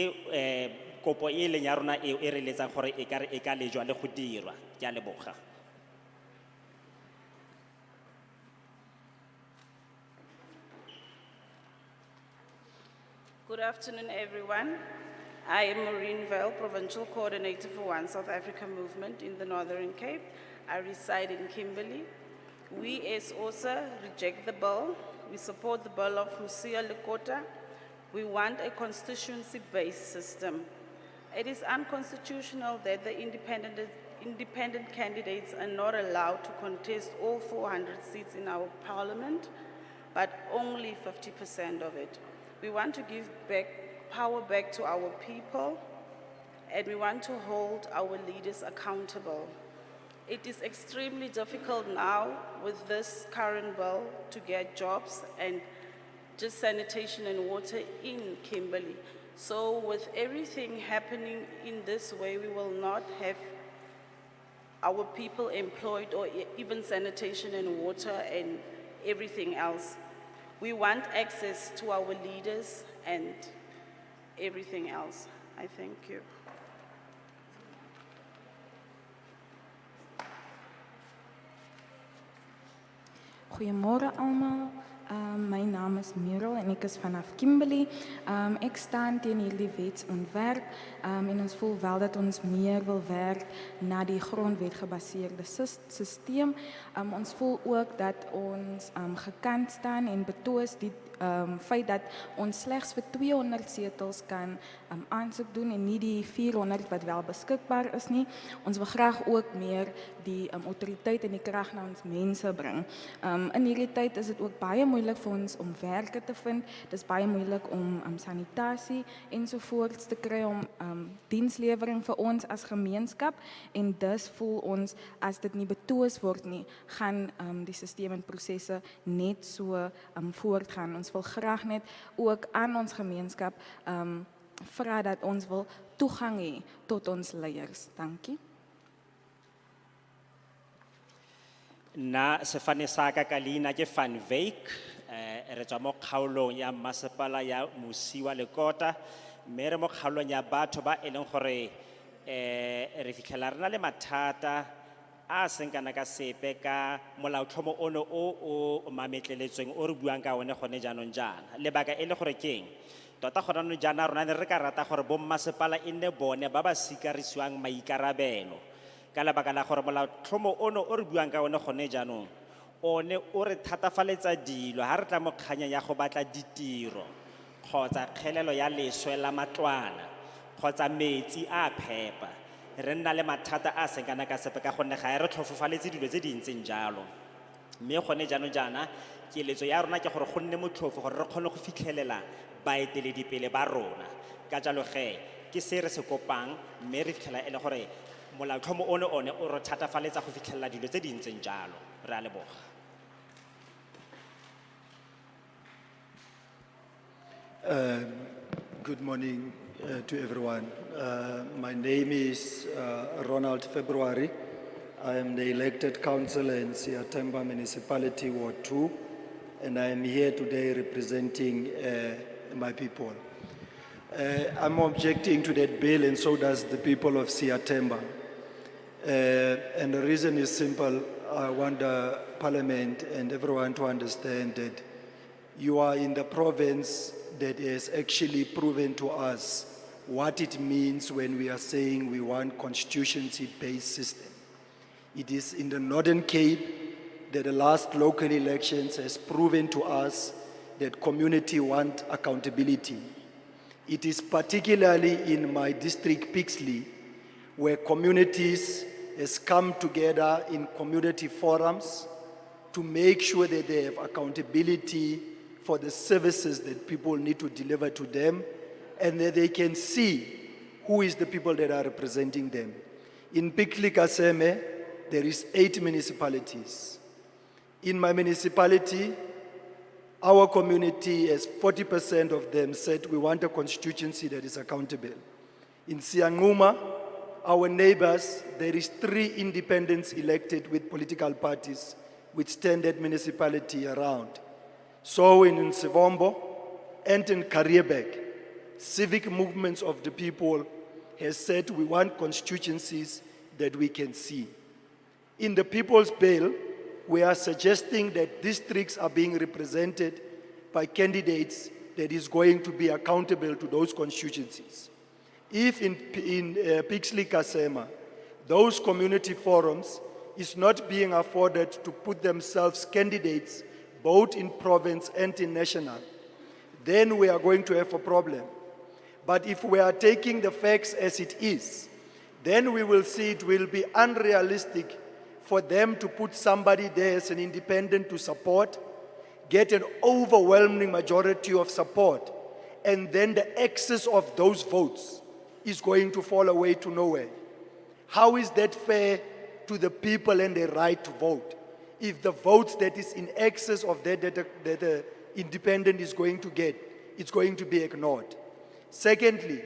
kopo e leng ya rona e re letsang gore e ka lejwa le go dirwa ke a leboga. Good afternoon, everyone. I am Maureen Vale, Provincial Coordinator for One South Africa Movement in the Northern Cape. I reside in Kimberly. We as OSA reject the bill. We support the bill of Musia Lekota. We want a constituency-based system. It is unconstitutional that the independent candidates are not allowed to contest all 400 seats in our parliament, but only 50% of it. We want to give power back to our people, and we want to hold our leaders accountable. It is extremely difficult now with this current bill to get jobs and just sanitation and water in Kimberly. So with everything happening in this way, we will not have our people employed or even sanitation and water and everything else. We want access to our leaders and everything else. I thank you. Goeiemôre almal. My naam is Merel en ek is vanaf Kimberly. Ek staan teen hierdie wetsontwerp en ons voel wel dat ons meer wil werk na die grondwetgebaseerde stelsel. Ons voel ook dat ons gekant staan en betoos die feit dat ons slegs vir 200 setels kan aansoek doen en nie die 400 wat wel beskikbaar is nie. Ons wil graag ook meer die autoriteit en die krag na ons mense bring. In hierdie tyd is dit ook baie moeilik vir ons om werke te vind. Dit is baie moeilik om sanitasie ensovoorts te kry om dienslewering vir ons as gemeenskap en dus voel ons as dit nie betoos word nie, gaan die stelsel en prosesse net so voortgaan. Ons wil graag net ook aan ons gemeenskap vra dat ons wil toegang hê tot ons leiers. Dankie. Na sefane sa ka ka leina ke Van Wyk re tswa mo kgaolong ya masepala ya Musiwa Lekota mme re mo kgaolong ya batho ba e leng gore re fitlhela re na le mathata a seng kana ka sepe ka molaotlhomo ono o mametleletsweng o re buang ka one gone jaanong jaana lebaka e le gore keng tota gona no jaana rona ne re ka rata gore bommasepala e nne bone ba ba sikarisiwang maikarabelo ka lebaka la gore molaotlhomo ono o re buang ka one gone jaanong one o re thatafaletsa dilo ha re tla mo kganya ya go batla ditiro kgotsa kgelelo ya leswe la matlwana kgotsa metsi a phepa re nna le mathata a seng kana ka sepe ka gonne ga re tlhofofaletse dilo tse di ntseng jalo mme gone jaanong jaana keletso ya rona ke gore go nne motlhofo gore re kgone go fitlhelela baeteledipele ba rona ka jalo ge ke se re se kopang mme re fitlhela e le gore molaotlhomo one o re thatafaletsa go fitlhelela dilo tse di ntseng jalo re a leboga. Good morning to everyone. My name is Ronald February. I am the elected councillor in Siatemba Municipality Ward 2, and I am here today representing my people. I'm objecting to that bill, and so does the people of Siatemba. And the reason is simple. I want the Parliament and everyone to understand that you are in the province that has actually proven to us what it means when we are saying we want constituency-based system. It is in the Northern Cape that the last local elections has proven to us that community want accountability. It is particularly in my district, Pixley, where communities has come together in community forums to make sure that they have accountability for the services that people need to deliver to them, and that they can see who is the people that are representing them. In Pixley Kaseme, there is 8 municipalities. In my municipality, our community has 40% of them said we want a constituency that is accountable. In Sianguma, our neighbors, there is 3 independents elected with political parties with standard municipality around. So in Nsivombo and in Karriebek, civic movements of the people has said we want constituencies that we can see. In the People's Bill, we are suggesting that districts are being represented by candidates that is going to be accountable to those constituencies. If in Pixley Kasema, those community forums is not being afforded to put themselves candidates both in province and in national, then we are going to have a problem. But if we are taking the facts as it is, then we will see it will be unrealistic for them to put somebody there as an independent to support, get an overwhelming majority of support, and then the excess of those votes is going to fall away to nowhere. How is that fair to the people and their right to vote? If the votes that is in excess of that the independent is going to get, it's going to be ignored. Secondly,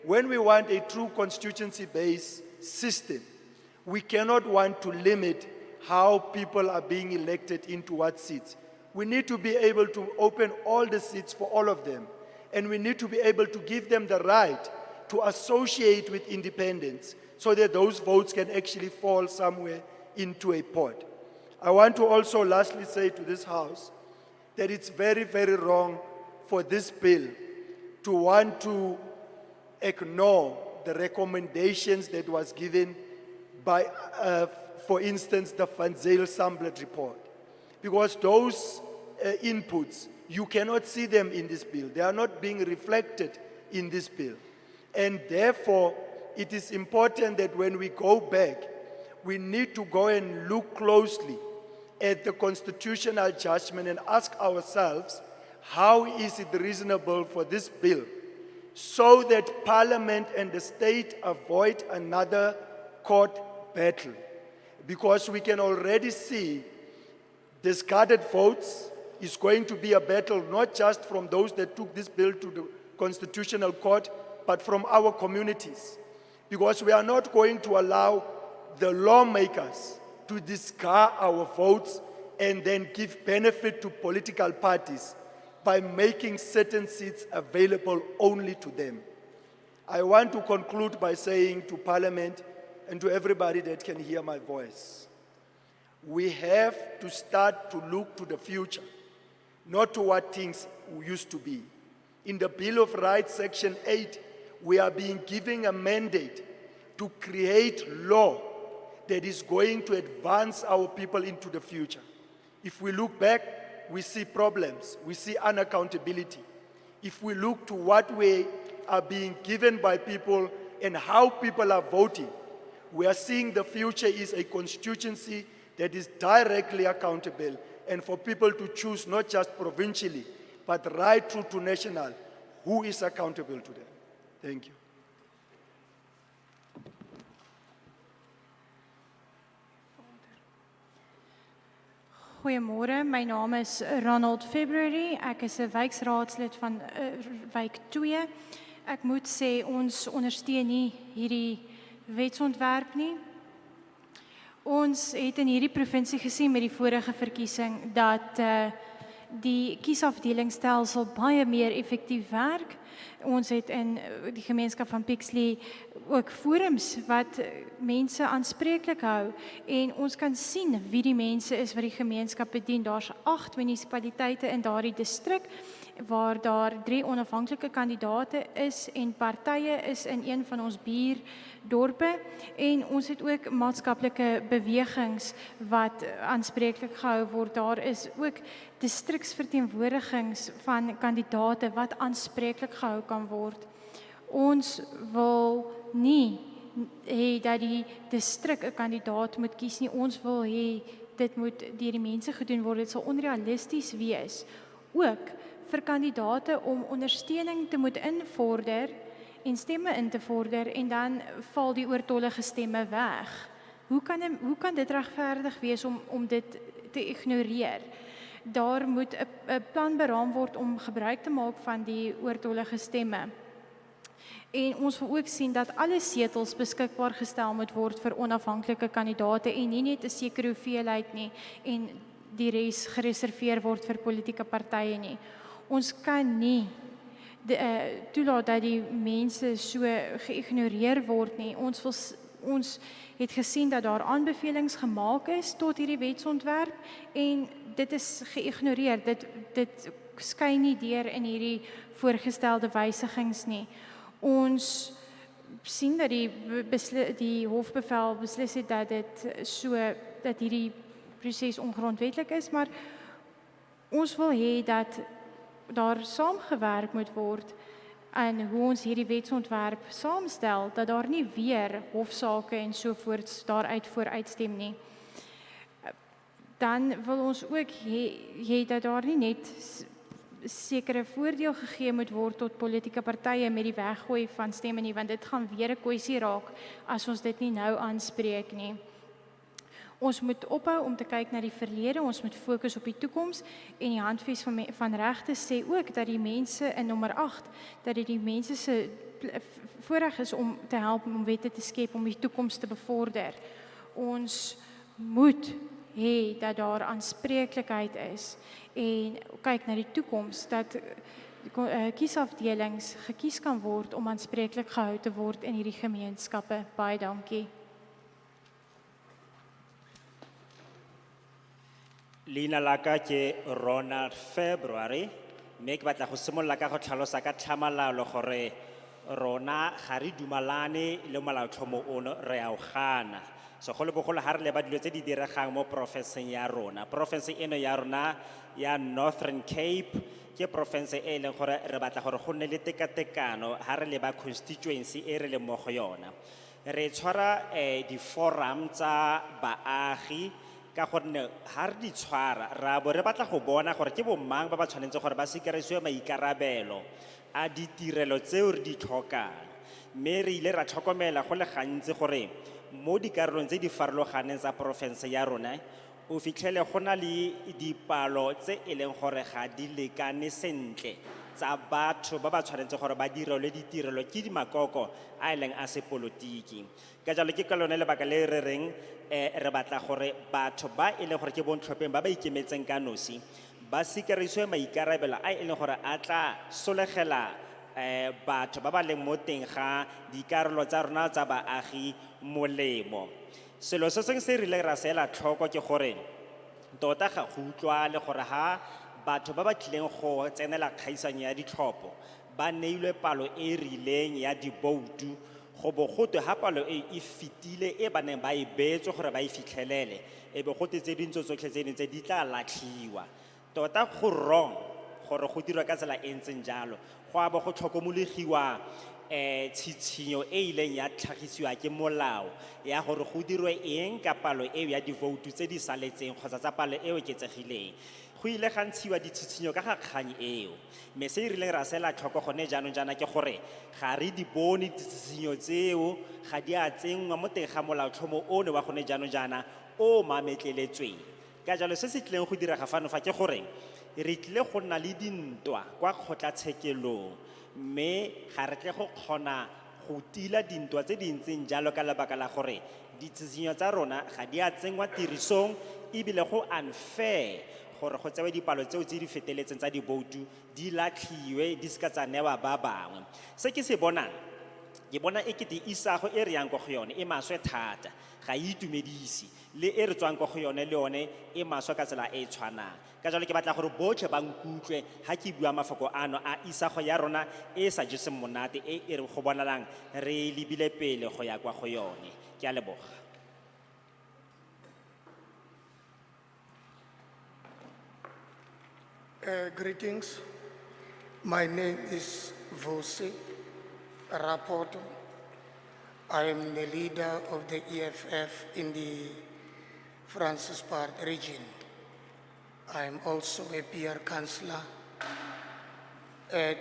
when we want a true constituency-based system, we cannot want to limit how people are being elected into what seats. We need to be able to open all the seats for all of them. And we need to be able to give them the right to associate with independents so that those votes can actually fall somewhere into a pot. I want to also lastly say to this House that it's very, very wrong for this bill to want to ignore the recommendations that was given by, for instance, the Van Zyl-Samblet report. Because those inputs, you cannot see them in this bill. They are not being reflected in this bill. And therefore, it is important that when we go back, we need to go and look closely at the constitutional judgment and ask ourselves, how is it reasonable for this bill so that Parliament and the state avoid another court battle? Because we can already see discarded votes is going to be a battle not just from those that took this bill to the Constitutional Court, but from our communities. Because we are not going to allow the lawmakers to discard our votes and then give benefit to political parties by making certain seats available only to them. I want to conclude by saying to Parliament and to everybody that can hear my voice, we have to start to look to the future, not to what things used to be. In the Bill of Rights, Section 8, we are being given a mandate to create law that is going to advance our people into the future. If we look back, we see problems, we see unaccountability. If we look to what we are being given by people and how people are voting, we are seeing the future is a constituency that is directly accountable and for people to choose not just provincially, but right through to national, who is accountable to them. Thank you. Goeiemôre, my naam is Ronald February. Ek is 'n wijkraadslid van wijk 2. Ek moet sê ons ondersteun nie hierdie wetsontwerp nie. Ons het in hierdie provinsie gesien met die vorige verkiesing dat die kiesafdelingsstelsel baie meer effektief werk. Ons het in die gemeenskap van Pixley ook forums wat mense aanspreeklik hou en ons kan sien wie die mense is wat die gemeenskap bedien. Daar's 8 munisipaliteite in daardie distrik waar daar 3 onafhanklike kandidaate is en partye is in een van ons buurdorpe en ons het ook maatskaplike bewegings wat aanspreeklik gehou word. Daar is ook distriksverteenwoordigings van kandidaate wat aanspreeklik gehou kan word. Ons wil nie hê dat die distrik 'n kandidaat moet kies nie. Ons wil hê dit moet deur die mense gedoen word. Dit sal onrealisties wees ook vir kandidaate om ondersteuning te moet invorder en stemme in te vorder en dan val die oortollige stemme weg. Hoe kan dit regverdig wees om dit te ignoreer? Daar moet 'n plan beraam word om gebruik te maak van die oortollige stemme. En ons wil ook sien dat alle setels beskikbaar gestel moet word vir onafhanklike kandidaate en nie net 'n sekere hoeveelheid nie en die res gereserveer word vir politieke partye nie. Ons kan nie toelaat dat die mense so geïgnoreer word nie. Ons het gesien dat daar aanbevelings gemaak is tot hierdie wetsontwerp en dit is geïgnoreer. Dit skyn nie deur in hierdie voorgestelde wysigings nie. Ons sien dat die hofbevel beslis het dat hierdie proses ongrondwetlik is, maar ons wil hê dat daar saamgewerk moet word aan hoe ons hierdie wetsontwerp saamstel, dat daar nie weer hofsaake en sovoorts daaruit vooruitstem nie. Dan wil ons ook hê dat daar nie net sekere voordeel gegee moet word tot politieke partye met die weggooi van stemme nie, want dit gaan weer 'n kwessie raak as ons dit nie nou aanspreek nie. Ons moet ophou om te kyk na die verlede, ons moet fokus op die toekoms en die handves van regte sê ook dat die mense in nommer 8, dat dit die mense se voorreg is om te help om wette te skep om die toekoms te bevorder. Ons moet hê dat daar aanspreeklikheid is en kyk na die toekoms, dat kiesafdelings gekies kan word om aanspreeklik gehou te word in hierdie gemeenskappe. Baie dankie. Leina la ka ke Ronald February, mme ke batla go simolola ka go tlhalosa ka tlhamalalo gore rona ga re dumalane le molaotlhomo ono, re a o gana. Segolobogolo ha re leba dilo tse di diregang mo porofenseng ya rona. Porofense eno ya rona ya Northern Cape ke porofense e leng gore re batla gore go nne le tekatekano ha re leba constituency e re leng mo go yona. Re tshwara di-forum tsa baagi ka gonne ha re di tshwara ra bo re batla go bona gore ke bomang ba ba tshwanetse gore ba sekerisiwe maikarabelo a ditirelo tseo re di tlhokang. Mme re ile ra tlhokomela go le gantsi gore mo dikarolong tse di farologaneng tsa porofense ya rona o fitlhele go na le dipalo tse e leng gore ga di lekane sentle tsa batho ba ba tshwanetse gore ba direlwe ditirelo ke di makoko a e leng a sepolotiki. Ka jalo ke ka lone lebaka le re reng re batla gore batho ba e leng gore ke bontlhopheng ba ba ikemetseng ka nosi ba sekerisiwe maikarabelo a e leng gore a tla solegela batho ba ba leng mo teng ga dikarolo tsa rona tsa baagi molemo. Selo se sengwe se rile ra seela tlhoko ke gore tota ga go utlwale gore ha batho ba ba tlileng go tsenela kgaisanyo ya ditlhopho ba neilwe palo e rileng ya diboutu go bo gotwe ha palo e fetile e ba neng ba e beetswe gore ba e fitlhelele e be gotwe tse dintse tsotlhe tse dintse di tla latlhiwa. Tota go wrong gore go dirwa ka tsela e ntseng jalo, go a bo go tlhokomologiwa tshitshinyo e ileng ya tlhagisiwa ke molao ya gore go dirwe eng ka palo eo ya divoutu tse di saletseng kgotsa tsa palo eo oketsegileng. Go ile ga ntshiwa ditshitshinyo ka ga kgang eo, mme se e rileng ra sela tlhoko gone jaanong jaana ke gore ga re di bone ditshitshinyo tseo, ga di a tsenngwa mo teng ga molaotlhomo ono wa gone jaanong jaana o mametleletsweng. Ka jalo se se tlileng go direga fano fa ke gore re tlile go nna le dintwa kwa kgotlatshekelong, mme ga re tle go kgona go tila dintwa tse di ntseng jalo ka lebaka la gore ditshitshinyo tsa rona ga di a tsenngwa tirisong ebile go unfair gore go tsewe dipalo tseo tse di feteletseng tsa diboutu di latlhiwe di seka tsa newa ba bangwe. Se ke se bonang ke bona e kete isago e re yang go yone e maswe thata, ga e itumedisi, le e re tswang go yone le yone e maswe ka tsela e tshwanang. Ka jalo ke batla gore botlhe ba nkutlwe ha ke bua mafoko ano a isago ya rona e sa jeseng monate e re go bonalang re lebile pele go ya kwa go yone. Ke a leboga. Greetings. My name is Vusi Rapoto. I am the leader of the EFF in the Francis Part region. I am also a PR councillor at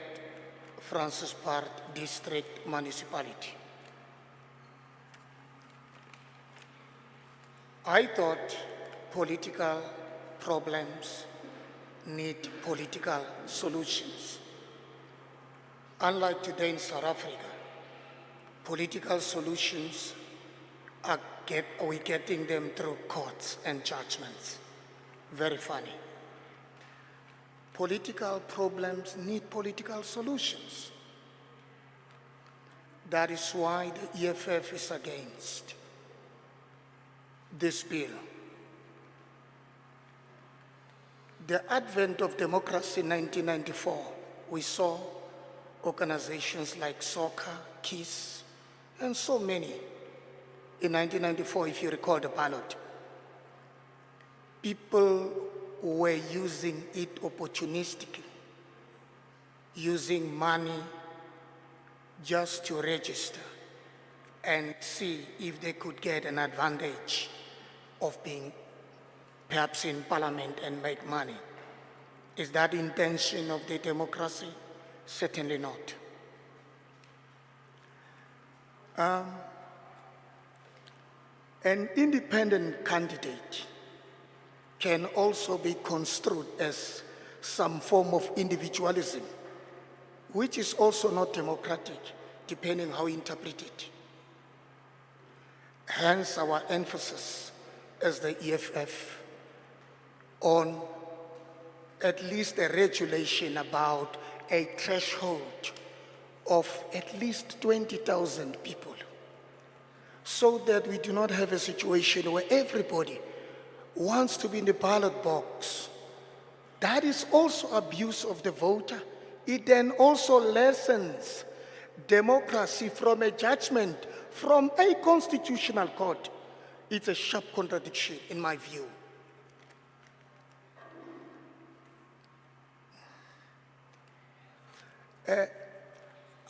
Francis Part District Municipality. I thought political problems need political solutions. Unlike today in South Africa, political solutions are we getting them through courts and judgments. Very funny. Political problems need political solutions. That is why the EFF is against this bill. The advent of democracy in 1994, we saw organizations like Soccer, KISS, and so many. In 1994, if you recall the ballot, people were using it opportunistically, using money just to register and see if they could get an advantage of being perhaps in parliament and make money. Is that the intention of the democracy? Certainly not. An independent candidate can also be construed as some form of individualism, which is also not democratic, depending how you interpret it. Hence our emphasis as the EFF on at least a regulation about a threshold of at least 20,000 people, so that we do not have a situation where everybody wants to be in the ballot box. That is also abuse of the voter. It then also lessens democracy from a judgment from a constitutional court. It's a sharp contradiction in my view.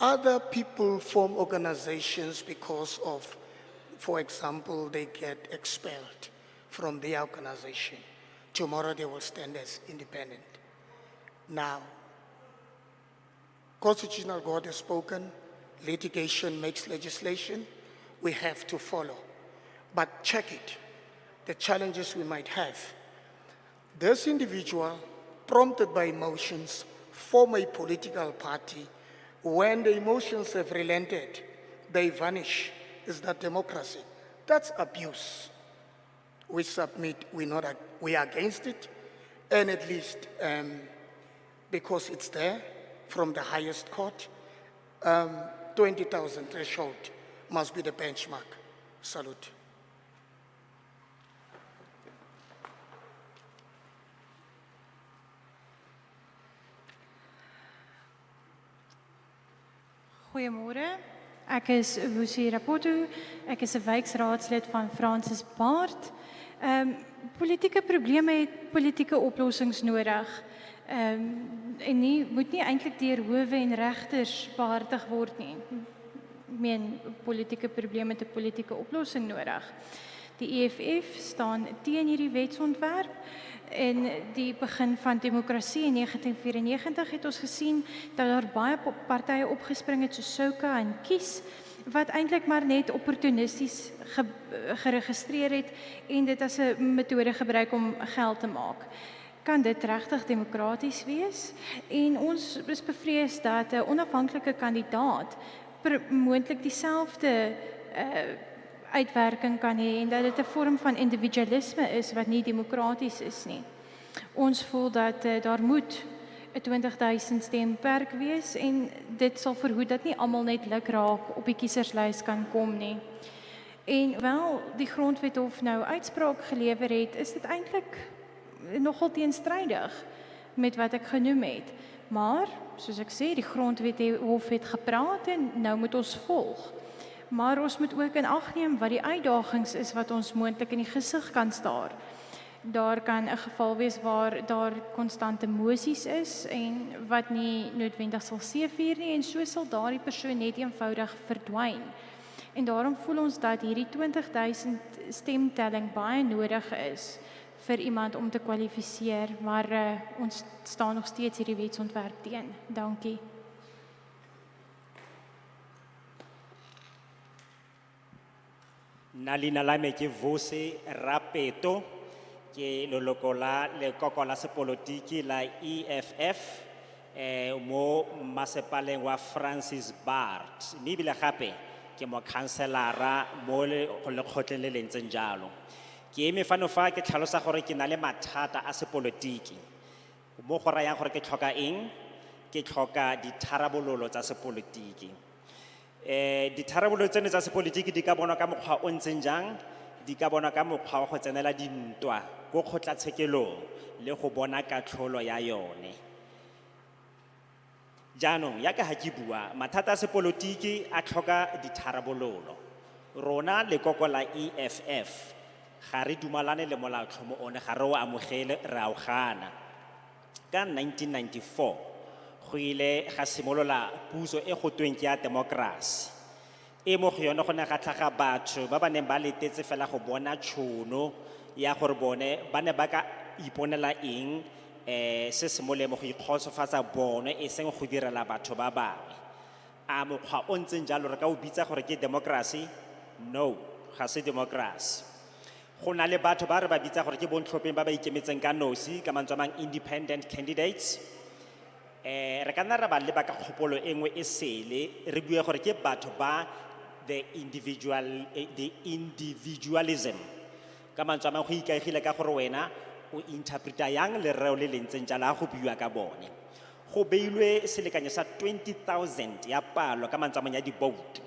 Other people form organizations because of, for example, they get expelled from their organization. Tomorrow they will stand as independent. Now, Constitutional God has spoken, litigation makes legislation, we have to follow. But check it, the challenges we might have. This individual, prompted by emotions, form a political party. When the emotions have relented, they vanish. Is that democracy? That's abuse. We submit, we are against it, and at least because it's there from the highest court, 20,000 threshold must be the benchmark. Salute. Goeiemôre. Ek is Woesie Rapoto. Ek is 'n wijkraadslid van Francis Baard. Politieke probleme het politieke oplossings nodig. En moet nie eintlik deur howe en regters behartig word nie. Ek meen politieke probleme het 'n politieke oplossing nodig. Die EFF staan teen hierdie wetsontwerp. In die begin van demokrasie in 1994 het ons gesien dat daar baie partye opgespring het soos Soka en KISS wat eintlik maar net opportunisties geregistreer het en dit as 'n metode gebruik om geld te maak. Kan dit regtig demokraties wees? En ons is bevrees dat 'n onafhanklike kandidaat moontlik dieselfde uitwerking kan hê en dat dit 'n vorm van individualisme is wat nie demokraties is nie. Ons voel dat daar moet 'n 20,000 stemperk wees en dit sal verhoed dat nie almal net luk raak op die kieserslys kan kom nie. En wel die grondwethof nou uitspraak gelewer het, is dit eintlik nogal teenstrydig met wat ek genoem het. Maar soos ek sê, die grondwethof het gepraat en nou moet ons volg. Maar ons moet ook in ag neem wat die uitdagings is wat ons moontlik in die gesig kan staar. Daar kan 'n geval wees waar daar konstante mosies is en wat nie noodwendig sal seëvier nie en so sal daardie persoon net eenvoudig verdwyn. En daarom voel ons dat hierdie 20,000 stemtelling baie nodig is vir iemand om te kwalifiseer, maar ons staan nog steeds hierdie wetsontwerp teen. Dankie. Nalina la me ke Vose Rapeto, ke leloko la lekoko la sepolotiki la EFF mo masepaleng wa Francis Baard. Mme ebile gape ke mo counselara mo lekgotleng le le ntseng jalo. Ke eme fano fa ke tlhalosa gore ke na le mathata a sepolotiki mo go rayang gore ke tlhoka eng, ke tlhoka ditharabololo tsa sepolotiki. Ditharabololo tseno tsa sepolotiki di ka bonwa ka mokgwa o ntseng jang, di ka bonwa ka mokgwa wa go tsenela dintwa go kgotlatshekelong le go bona katlholo ya yone. Jaanong ya ka ha ke bua mathata a sepolotiki a tlhoka ditharabololo. Rona lekoko la EFF ga re dumalane le molaotlhomo one, ga re o amogele, re a o gana. Ka 1994 go ile ga simolola puso e go tweng ke ya democracy, e mo go yone go ne ga tlhaga batho ba ba neng ba letetse fela go bona tšhono ya gore bone ba ne ba ka iponela eng se se molemo go ikgotsofatsa bone e seng go direla batho ba bangwe. A mokgwa o ntseng jalo re ka o bitsa gore ke democracy? No, ga se democracy. Go na le batho ba re ba bitsa gore ke bontlhopheng ba ba ikemetseng ka nosi, ka mantswe a mang independent candidates. Re ka nna ra ba leba ka kgopolo e nngwe e sele re bue gore ke batho ba the individualism, ka mantswe a mang go ikaegile ka gore wena o interpreta yang lereo le lentseng jalo go bua ka bone. Go beilwe selekanyo sa 20,000 ya palo ka mantswe a mang ya di-vote.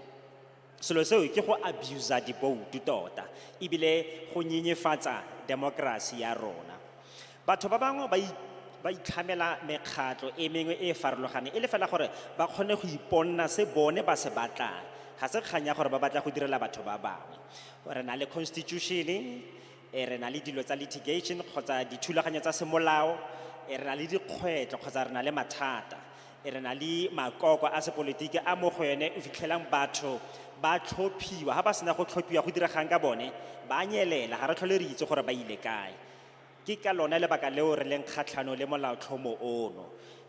Selo seo ke go abusa di-vote tota ebile go nyenyefatsa democracy ya rona. Batho ba bangwe ba itlhamela mekgatlo e mengwe e farologaneng e le fela gore ba kgone go iponna se bone ba se batlang, ga se kganya gore ba batla go direla batho ba bangwe. Re na le constitution, re na le dilo tsa litigation kgotsa dithulaganyo tsa semolao, re na le dikgwetlo kgotsa re na le mathata, re na le makoko a sepolotiki a mo go yone o fitlhelang batho ba tlhophiwa, ha ba sena go tlhophiwa go diragang ka bone ba nyelela, ga re tlhole re itse gore ba ile kae. Ke ka lona lebaka leo re leng kgatlhano le molaotlhomo ono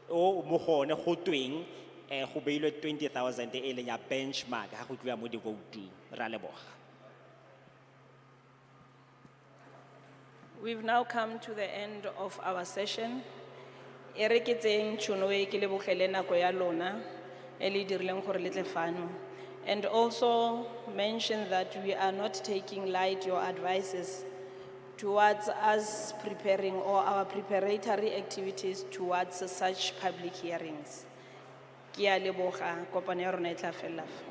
o mo go one go tweng go beilwe 20,000 e leng ya benchmark ha go tliwa mo di-vouteng. Re a leboga. We've now come to the end of our session. E re ke tseng tšhono e ke lebogele nako ya lona e le dirileng gore le tle fano, and also mention that we are not taking light your advices towards us preparing or our preparatory activities towards such public hearings. Ke a leboga, kopano ya rona e tla fela fa.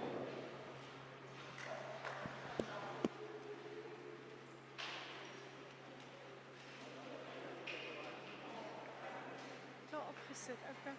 Klaar opgesit, okay.